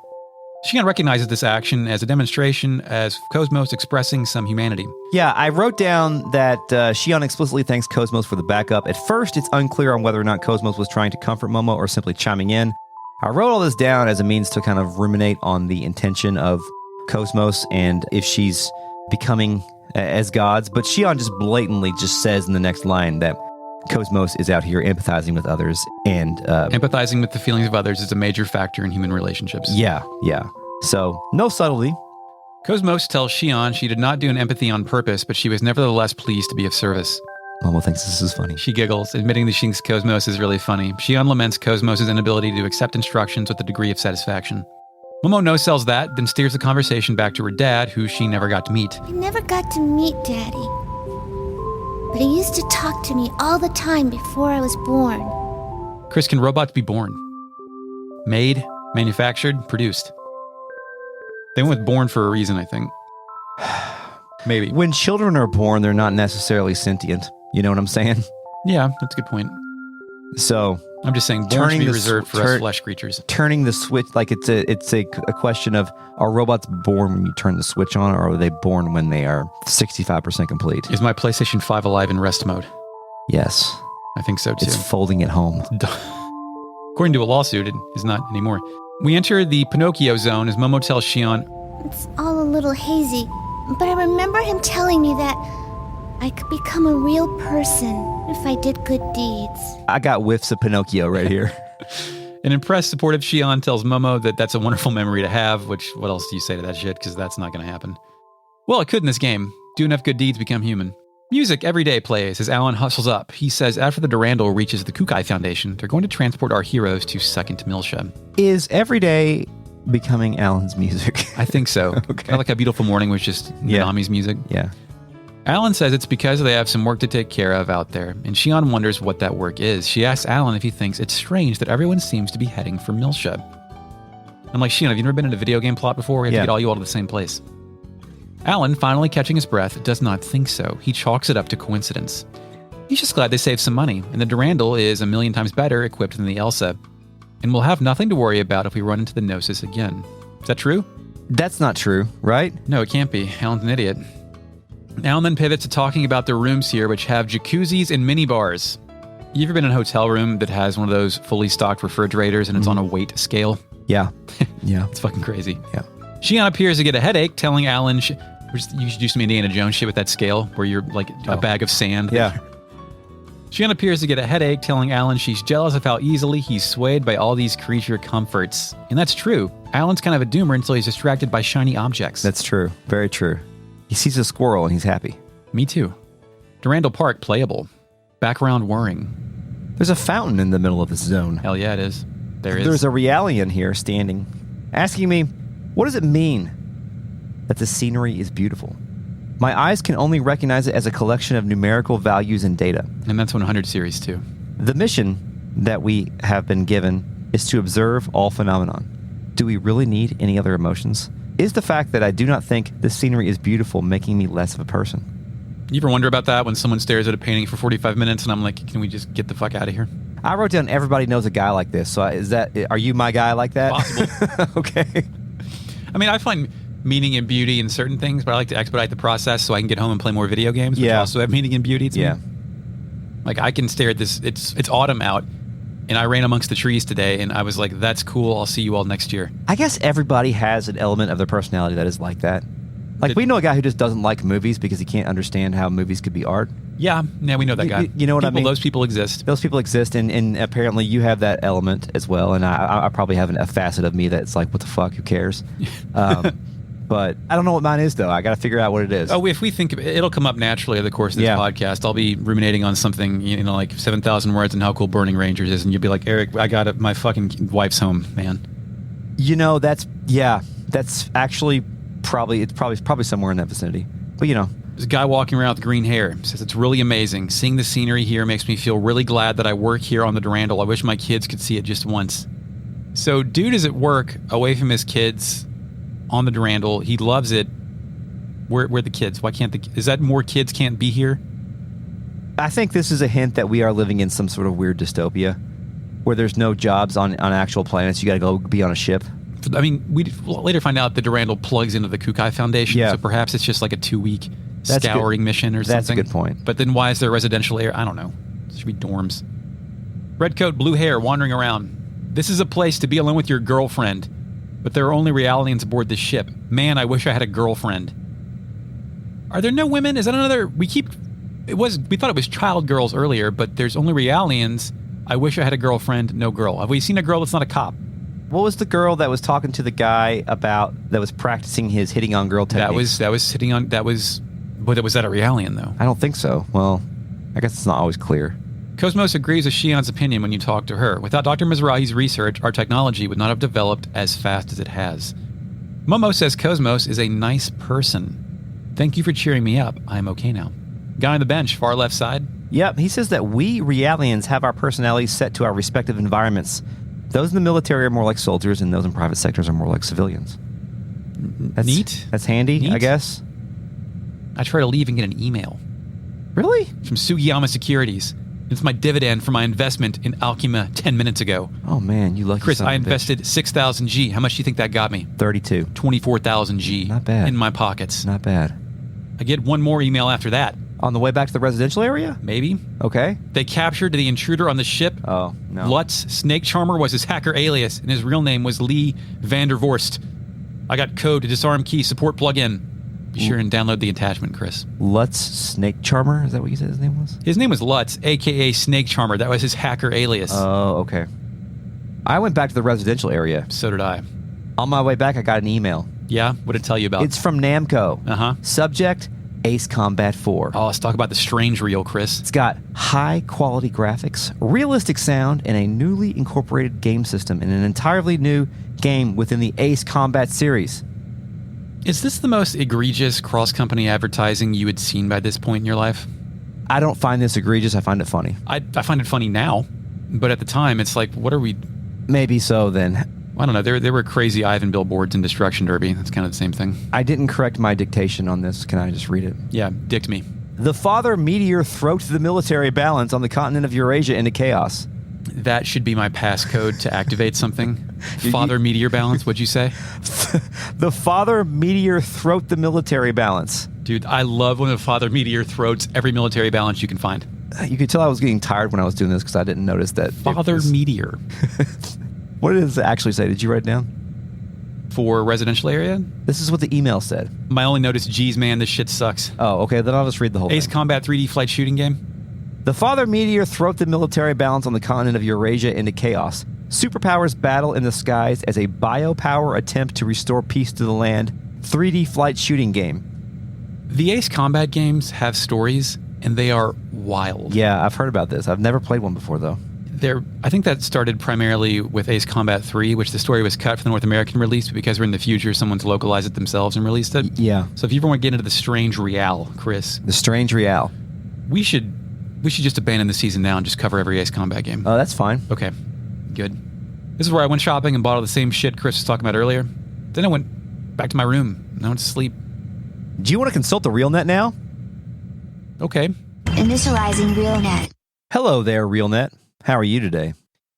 Shion recognizes this action as a demonstration as Cosmos expressing some humanity. Yeah, I wrote down that Shion explicitly thanks Cosmos for the backup. At first, it's unclear on whether or not Cosmos was trying to comfort Momo or simply chiming in. I wrote all this down as a means to kind of ruminate on the intention of Cosmos and if she's becoming as gods. But Shion just blatantly just says in the next line that Cosmos is out here empathizing with others and empathizing with the feelings of others is a major factor in human relationships. Yeah. So no subtlety. Cosmos tells Shion she did not do an empathy on purpose, but she was nevertheless pleased to be of service. Momo thinks this is funny. She giggles, admitting that she thinks Cosmos is really funny. Shion laments Cosmos' inability to accept instructions with a degree of satisfaction. Momo no-sells that, then steers the conversation back to her dad, who she never got to meet. I never got to meet Daddy. But he used to talk to me all the time before I was born. Chris, can robots be born? Made, manufactured, produced? They went with born for a reason, I think. Maybe. When children are born, they're not necessarily sentient. You know what I'm saying? Yeah, that's a good point. So I'm just saying, born should be reserved for us flesh creatures. Turning the switch, like it's a question of, are robots born when you turn the switch on, or are they born when they are 65% complete? Is my PlayStation 5 alive in rest mode? Yes. I think so too. It's folding at home. According to a lawsuit, it is not anymore. We enter the Pinocchio zone as Momo tells Shion, it's all a little hazy, but I remember him telling me that I could become a real person if I did good deeds. I got whiffs of Pinocchio right here. An impressed, supportive Shion tells Momo that that's a wonderful memory to have, which, what else do you say to that shit? Because that's not going to happen. Well, it could in this game. Do enough good deeds, become human. Music every day plays as Alan hustles up. He says after the Durandal reaches the Kukai Foundation, they're going to transport our heroes to Second Miltia. Is every day becoming Alan's music? I think so. Okay. Kind of like A Beautiful Morning was just Nanami's music. Yeah. Alan says it's because they have some work to take care of out there, and Shion wonders what that work is. She asks Alan if he thinks it's strange that everyone seems to be heading for Miltia. I'm like, Shion, have you never been in a video game plot before? We have to get all you all to the same place. Alan, finally catching his breath, does not think so. He chalks it up to coincidence. He's just glad they saved some money, and the Durandal is a million times better equipped than the Elsa, and we'll have nothing to worry about if we run into the Gnosis again. Is that true? That's not true, right? No, it can't be. Alan's an idiot. Alan then pivots to talking about the rooms here, which have jacuzzis and mini bars. You ever been in a hotel room that has one of those fully stocked refrigerators and it's on a weight scale? Yeah. Yeah. It's fucking crazy. Yeah. Shion appears to get a headache, telling Alan you should do some Indiana Jones shit with that scale where you're like a bag of sand. Yeah. Shion appears to get a headache, telling Alan she's jealous of how easily he's swayed by all these creature comforts. And that's true. Alan's kind of a doomer until he's distracted by shiny objects. That's true. Very true. He sees a squirrel and he's happy. Me too. Durandal Park, playable. Background whirring. There's a fountain in the middle of this zone. Hell yeah, it is. There's a Realian here standing, asking me, what does it mean that the scenery is beautiful? My eyes can only recognize it as a collection of numerical values and data. And that's 100 series too. The mission that we have been given is to observe all phenomenon. Do we really need any other emotions? Is the fact that I do not think the scenery is beautiful making me less of a person? You ever wonder about that when someone stares at a painting for 45 minutes and I'm like, can we just get the fuck out of here? I wrote down everybody knows a guy like this. So are you my guy like that? Possible. Okay. I mean, I find meaning and beauty in certain things, but I like to expedite the process so I can get home and play more video games, which also have meaning and beauty to me. Like, I can stare at this. It's autumn out, and I ran amongst the trees today, and I was like, that's cool. I'll see you all next year. I guess everybody has an element of their personality that is like that. Like, we know a guy who just doesn't like movies because he can't understand how movies could be art. Yeah, we know that guy. You know what I mean? Those people exist. Those people exist, and apparently you have that element as well, and I probably have a facet of me that's like, what the fuck, who cares? But I don't know what mine is, though. I got to figure out what it is. Oh, if we think of it, it'll come up naturally over the course of this podcast. I'll be ruminating on something, like 7,000 words and how cool Burning Rangers is, and you'll be like, Eric, I got it. My fucking wife's home, man. That's actually probably somewhere in that vicinity. But there's a guy walking around with green hair. Says it's really amazing. Seeing the scenery here makes me feel really glad that I work here on the Durandal. I wish my kids could see it just once. So, dude is at work away from his kids on the Durandal. He loves it. Where are the kids? Why can't is that more kids can't be here? I think this is a hint that we are living in some sort of weird dystopia where there's no jobs on actual planets. You got to go be on a ship. I mean, we later find out the Durandal plugs into the Kukai Foundation, so perhaps it's just like a 2-week scouring mission or something. That's a good point. But then why is there residential area? I don't know. It should be dorms. Red coat, blue hair, wandering around. This is a place to be alone with your girlfriend, but there are only Realians aboard this ship. Man, I wish I had a girlfriend. Are there no women? Is that another... We thought it was child girls earlier, but there's only Realians. I wish I had a girlfriend, no girl. Have we seen a girl that's not a cop? What was the girl that was talking to the guy that was practicing his hitting on girl technique? Was that a Realian, though? I don't think so. Well, I guess it's not always clear. Cosmos agrees with Shion's opinion when you talk to her. Without Dr. Mizrahi's research, our technology would not have developed as fast as it has. Momo says Cosmos is a nice person. Thank you for cheering me up. I'm okay now. Guy on the bench, far left side. Yep, he says that we Realians have our personalities set to our respective environments. Those in the military are more like soldiers, and those in private sectors are more like civilians. That's neat. That's handy, neat. I guess. I try to leave and get an email. Really? From Sugiyama Securities. It's my dividend for my investment in Alchema 10 minutes ago. Oh, man, you lucky Chris, son of I a invested 6,000 G. How much do you think that got me? 32. 24,000 G. Not bad. In my pockets. Not bad. I get one more email after that. On the way back to the residential area? Maybe. Okay. They captured the intruder on the ship. Oh, no. Lutz Snake Charmer was his hacker alias, and his real name was Lee Vandervorst. I got code to disarm key support plugin. Be sure and download the attachment, Chris. Lutz Snake Charmer? Is that what you said his name was? His name was Lutz, a.k.a. Snake Charmer. That was his hacker alias. Oh, okay. I went back to the residential area. So did I. On my way back, I got an email. Yeah? What did it tell you about? It's from Namco. Uh-huh. Subject, Ace Combat 4. Oh, let's talk about the strange reel, Chris. It's got high-quality graphics, realistic sound, and a newly incorporated game system in an entirely new game within the Ace Combat series. Is this the most egregious cross-company advertising you had seen by this point in your life? I don't find this egregious. I find it funny. I find it funny now, but at the time, it's like, what are we... Maybe so, then. I don't know. There were crazy Ivan billboards in Destruction Derby. That's kind of the same thing. I didn't correct my dictation on this. Can I just read it? Yeah, dict me. The father meteor throats the military balance on the continent of Eurasia into chaos. That should be my passcode to activate something. Father meteor balance, what'd you say? The father meteor throat the military balance. Dude, I love when the father meteor throats every military balance you can find. You could tell I was getting tired when I was doing this because I didn't notice that. Father meteor. What does it actually say? Did you write it down? for residential area. This is what the email said. My only note is, geez, man, this shit sucks. Oh, okay. Then I'll just read the whole Ace thing. Combat 3D flight shooting game. The father meteor throws the military balance on the continent of Eurasia into chaos. Superpowers battle in the skies as a biopower attempt to restore peace to the land. 3D flight shooting game. The Ace Combat games have stories, and they are wild. Yeah, I've heard about this. I've never played one before, though. I think that started primarily with Ace Combat 3, which the story was cut for the North American release, but because we're in the future, someone's localized it themselves and released it. Yeah. So if you ever want to get into the strange real, Chris. The strange real. We should just abandon the season now and just cover every Ace Combat game. Oh, that's fine. Okay, good. This is where I went shopping and bought all the same shit Chris was talking about earlier. Then I went back to my room. And I went to sleep. Do you want to consult the RealNet now? Okay. Initializing RealNet. Hello there, RealNet. How are you today?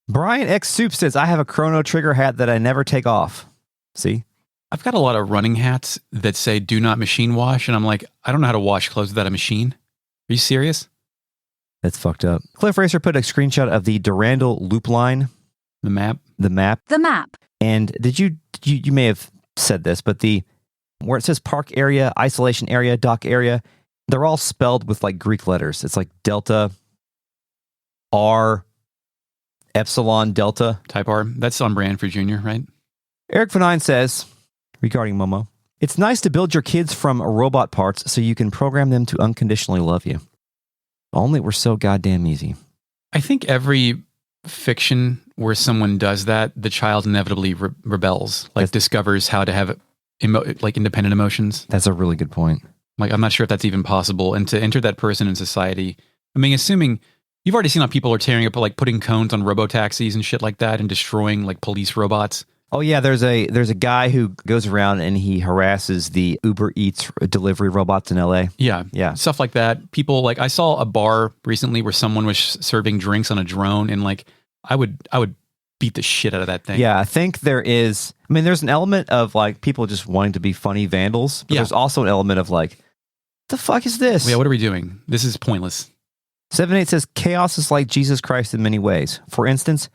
Brian X Soup says, I have a Chrono Trigger hat that I never take off. See? I've got a lot of running hats that say do not machine wash, and I'm like, I don't know how to wash clothes without a machine. Are you serious? That's fucked up. Cliff Racer put a screenshot of the Durandal loop line. The map? The map. The map. And did you may have said this, but where it says park area, isolation area, dock area, they're all spelled with like Greek letters. It's like Delta, R, Epsilon, Delta. Type R. That's on brand for Junior, right? Eric Vanine says, regarding Momo, it's nice to build your kids from robot parts so you can program them to unconditionally love you. Only it were so goddamn easy. I think every fiction where someone does that, the child inevitably rebels, discovers how to have independent emotions. That's a really good point. Like, I'm not sure if that's even possible. And to enter that person in society, I mean, assuming you've already seen how people are tearing up, like putting cones on robotaxis and shit like that and destroying like police robots. Oh yeah, there's a guy who goes around and he harasses the Uber Eats delivery robots in LA. Yeah. Stuff like that. People like, I saw a bar recently where someone was serving drinks on a drone, and like I would beat the shit out of that thing. Yeah, I think there's an element of like people just wanting to be funny vandals, but there's also an element of like, the fuck is this? Yeah, what are we doing? This is pointless. 7-8 says chaos is like Jesus Christ in many ways. For instance,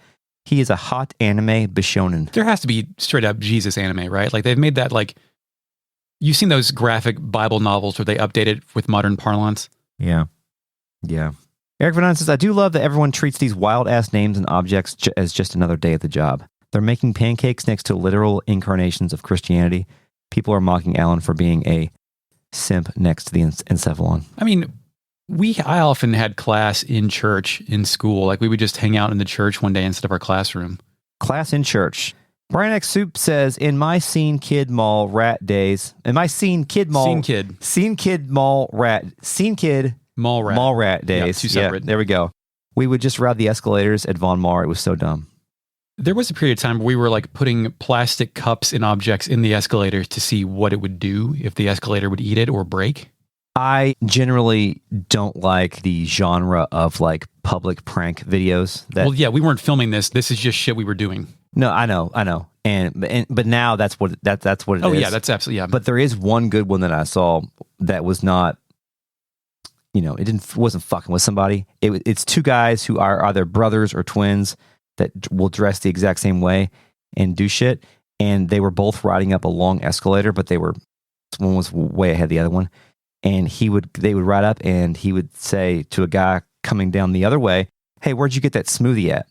he is a hot anime bishonen. There has to be straight up Jesus anime, right? Like they've made that like, you've seen those graphic Bible novels where they update it with modern parlance. Yeah. Eric Vernon says, I do love that everyone treats these wild ass names and objects as just another day at the job. They're making pancakes next to literal incarnations of Christianity. People are mocking Alan for being a simp next to the encephalon. I mean, I often had class in church, in school. Like we would just hang out in the church one day instead of our classroom. Class in church. Brian X Soup says, in my scene kid mall rat days, mall rat days. Yeah, two separate. There we go. We would just ride the escalators at Von Maur. It was so dumb. There was a period of time where we were like putting plastic cups and objects in the escalator to see what it would do if the escalator would eat it or break. I generally don't like the genre of like public prank videos. Well, yeah, we weren't filming this. This is just shit we were doing. No, I know. But now that's what it is. Oh yeah, that's absolutely, yeah. But there is one good one that I saw that was not, wasn't fucking with somebody. It's two guys who are either brothers or twins that will dress the exact same way and do shit. And they were both riding up a long escalator, but one was way ahead of the other one. And they would ride up and he would say to a guy coming down the other way, hey, where'd you get that smoothie at?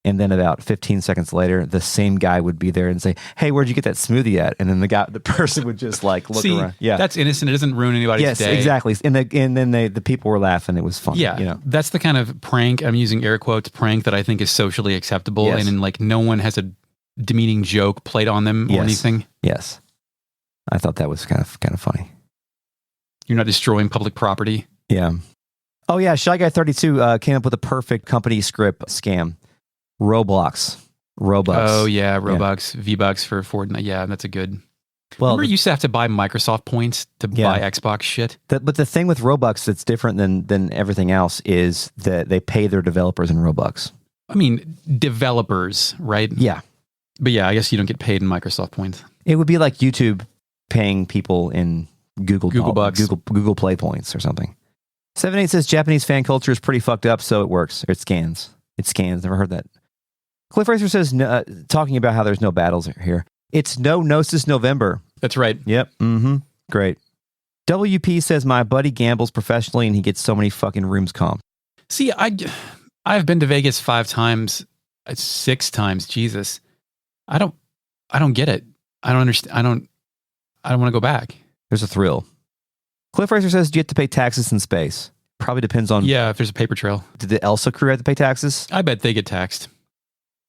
And then about 15 seconds later, the same guy would be there and say, hey, where'd you get that smoothie at? And then the person would just like look around. Yeah. That's innocent. It doesn't ruin anybody's day. Yes, exactly. And then the people were laughing. It was fun. Yeah. That's the kind of prank, I'm using air quotes, prank that I think is socially acceptable. Yes. And like no one has a demeaning joke played on them or anything. Yes. I thought that was kind of funny. You're not destroying public property. Yeah. Oh yeah, Shy Guy 32 came up with a perfect company script scam. Roblox. Oh yeah, Robux, yeah. V-Bucks for Fortnite. Yeah, that's a good. Well, remember you used to have to buy Microsoft points to buy Xbox shit? But the thing with Robux that's different than everything else is that they pay their developers in Robux. I mean, developers, right? Yeah. But yeah, I guess you don't get paid in Microsoft points. It would be like YouTube paying people in Google Bucks. Google Play points or something. 7-8 says Japanese fan culture is pretty fucked up, so it works. It scans. Never heard that. Cliff Racer says, talking about how there's no battles here. It's no Gnosis November. That's right. Yep. Mm-hmm. Great. WP says my buddy gambles professionally and he gets so many fucking rooms comped. See, I've been to Vegas 5 times, 6 times. Jesus, I don't get it. I don't understand. I don't want to go back. There's a thrill. Cliff Racer says, do you have to pay taxes in space? Probably depends on... Yeah, if there's a paper trail. Did the Elsa crew have to pay taxes? I bet they get taxed.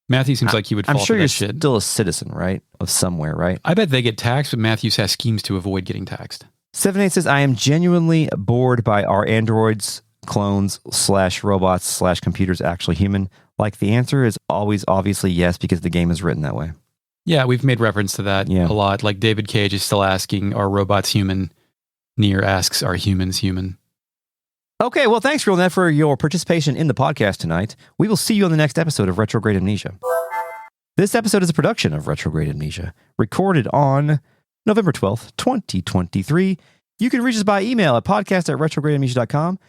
Matthew seems like he would fall I'm sure for you're that shit. still a citizen, right? Of somewhere, right? I bet they get taxed, but Matthews has schemes to avoid getting taxed. 78 says, I am genuinely bored by our androids, clones, /robots, /computers actually human. Like the answer is always obviously yes, because the game is written that way. Yeah, we've made reference to that a lot. Like David Cage is still asking, are robots human? Nier asks, are humans human? Okay, well, thanks, RealNet, for your participation in the podcast tonight. We will see you on the next episode of Retrograde Amnesia. This episode is a production of Retrograde Amnesia, recorded on November 12th, 2023. You can reach us by email at podcast@retrogradeamnesia.com.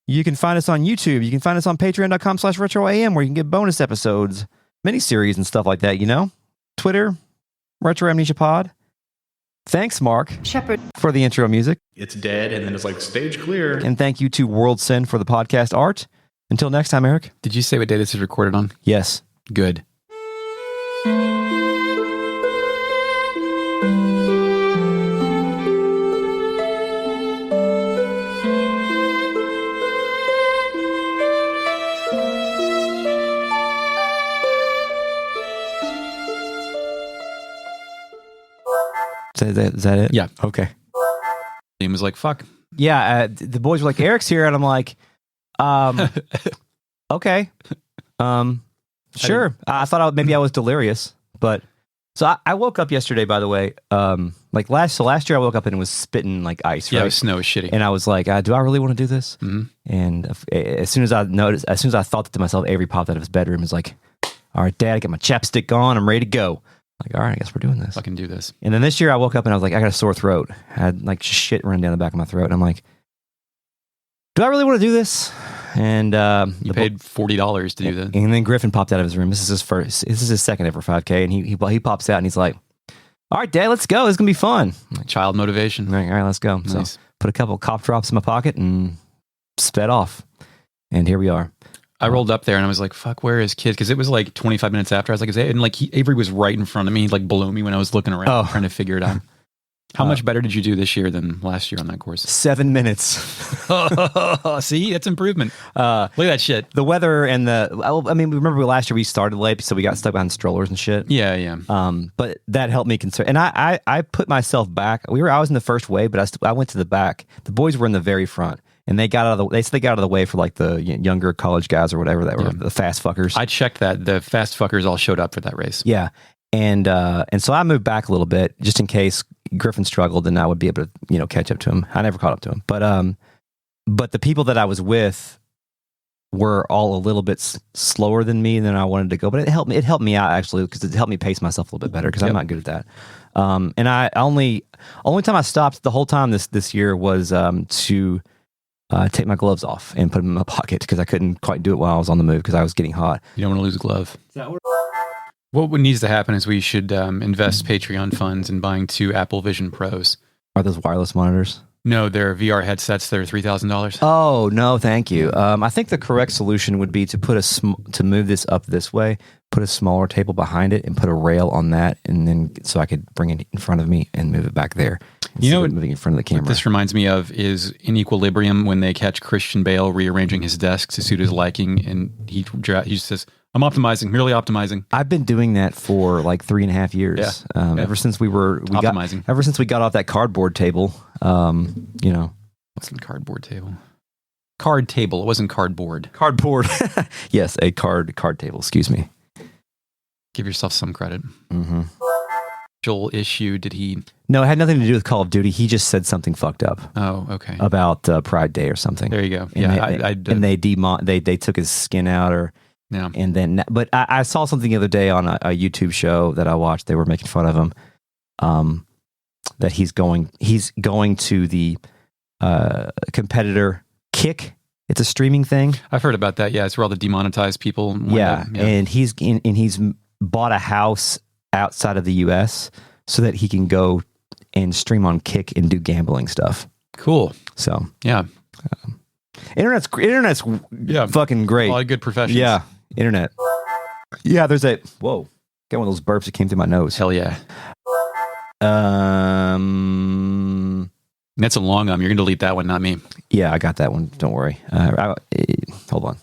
You can find us on YouTube. You can find us on patreon.com/retroam, where you can get bonus episodes, miniseries, and stuff like that, you know? Twitter, Retro Amnesia Pod. Thanks, Mark Shepard, for the intro music. It's dead, and then it's like, stage clear. And thank you to World Sin for the podcast art. Until next time, Eric. Did you say what day this is recorded on? Yes. Good. Is that it? Yeah. Okay. He was like, fuck. Yeah, the boys were like, Eric's here, and I'm like, okay. Sure. I thought maybe I was delirious, but so I woke up yesterday, by the way, like last year I woke up and it was spitting like ice, right? Yeah, snow is shitty. And I was like, do I really want to do this? Mm-hmm. And as soon as I thought that to myself, Avery popped out of his bedroom and was like, all right, Dad, I got my chapstick on, I'm ready to go. Like, all right, I guess we're doing this. I can do this. And then this year I woke up and I was like, I got a sore throat. I had like shit running down the back of my throat. And I'm like, do I really want to do this? And you paid $40 to do that. And then Griffin popped out of his room. This is his second ever 5K. And he pops out and he's like, all right, Dad, let's go. It's going to be fun. Like, child motivation. All right, let's go. Nice. So put a couple cop drops in my pocket and sped off. And here we are. I rolled up there and I was like, fuck, where is kid? Because it was like 25 minutes after. I was like, and like Avery was right in front of me. He like blew me when I was looking around trying to figure it out. How much better did you do this year than last year on that course? 7 minutes. See, that's improvement. Look at that shit. The weather and remember last year we started late, so we got stuck behind strollers and shit. Yeah. But that helped me concern. And I put myself back. I was in the first wave, but I went to the back. The boys were in the very front. And they got out of the way for like the younger college guys or whatever that were the fast fuckers. I checked that the fast fuckers all showed up for that race. Yeah, and so I moved back a little bit just in case Griffin struggled and I would be able to catch up to him. I never caught up to him, but the people that I was with were all a little bit slower than me than I wanted to go. But it helped me out actually because it helped me pace myself a little bit better because I'm not good at that. And I only time I stopped the whole time this year was to take my gloves off and put them in my pocket because I couldn't quite do it while I was on the move because I was getting hot. You don't want to lose a glove. What needs to happen is we should invest Patreon funds in buying 2 Apple Vision Pros. Are those wireless monitors? No, they're VR headsets. They're $3,000. Oh, no, thank you. I think the correct solution would be to to move this up this way, put a smaller table behind it and put a rail on that, and then so I could bring it in front of me and move it back there. You know, moving in front of the camera. What this reminds me of is in Equilibrium when they catch Christian Bale rearranging his desk to suit his liking, and he just says, "I'm optimizing, merely optimizing." I've been doing that for like 3.5 years. Yeah. Ever since we got off that cardboard table. What's a cardboard table? Card table. It wasn't cardboard. Cardboard. Yes, a card table. Excuse me. Give yourself some credit. Mm-hmm. Issue did he? No, it had nothing to do with Call of Duty. He just said something fucked up. Oh, okay. About Pride Day or something. There you go. And they took his skin out or. Yeah. And then, but I saw something the other day on a YouTube show that I watched. They were making fun of him. That he's going to the competitor Kick. It's a streaming thing. I've heard about that. Yeah, it's where all the demonetized people. And he's bought a house outside of the U.S. so that he can go and stream on Kick and do gambling stuff. Cool. So yeah, internet's fucking great. A lot of good professions. Yeah, internet. Yeah, there's got one of those burps that came through my nose. Hell yeah. That's a long You're gonna delete that one, not me. Yeah, I got that one. Don't worry. Hold on.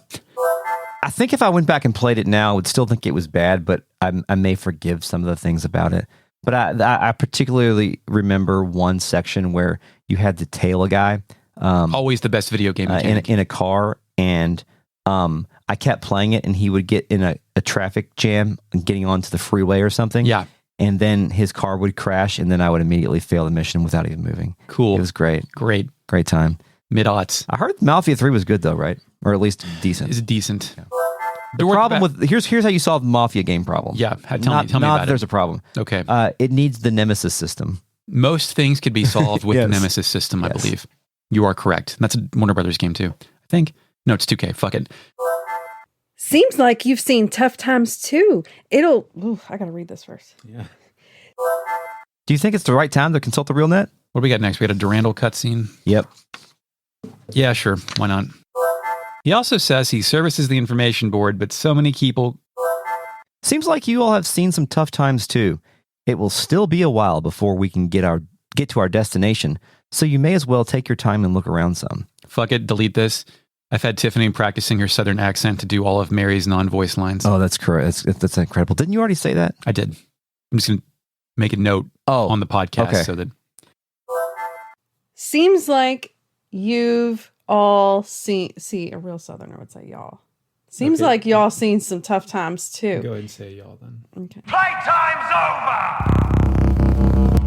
I think if I went back and played it now, I would still think it was bad, but I may forgive some of the things about it. But I particularly remember one section where you had to tail a guy. Always the best video game in a car, and I kept playing it, and he would get in a traffic jam and getting onto the freeway or something. Yeah. And then his car would crash, and then I would immediately fail the mission without even moving. Cool. It was great. Great time. Mid-aughts. I heard Mafia 3 was good though, right? Or at least decent. It's decent. Yeah. The problem with here's how you solve the Mafia game problem. Yeah, tell me about it. There's a problem. Okay. It needs the Nemesis system. Most things could be solved with Yes. the Nemesis system, I believe. You are correct. That's a Warner Brothers game too, I think. No, it's 2K. Fuck it. Seems like you've seen tough times too. I gotta read this first. Yeah. Do you think it's the right time to consult the RealNet? What do we got next? We got a Durandal cutscene. Yep. Yeah, sure. Why not? He also says he services the information board, but so many people... Seems like you all have seen some tough times too. It will still be a while before we can get to our destination, so you may as well take your time and look around some. Fuck it, delete this. I've had Tiffany practicing her southern accent to do all of Mary's non-voice lines. Oh, that's correct. That's incredible. Didn't you already say that? I did. I'm just going to make a note on the podcast so that... Seems like you've all seen... See, a real Southerner would say y'all. Seems like y'all seen some tough times too. Go ahead and say y'all then. Okay. Playtime's over!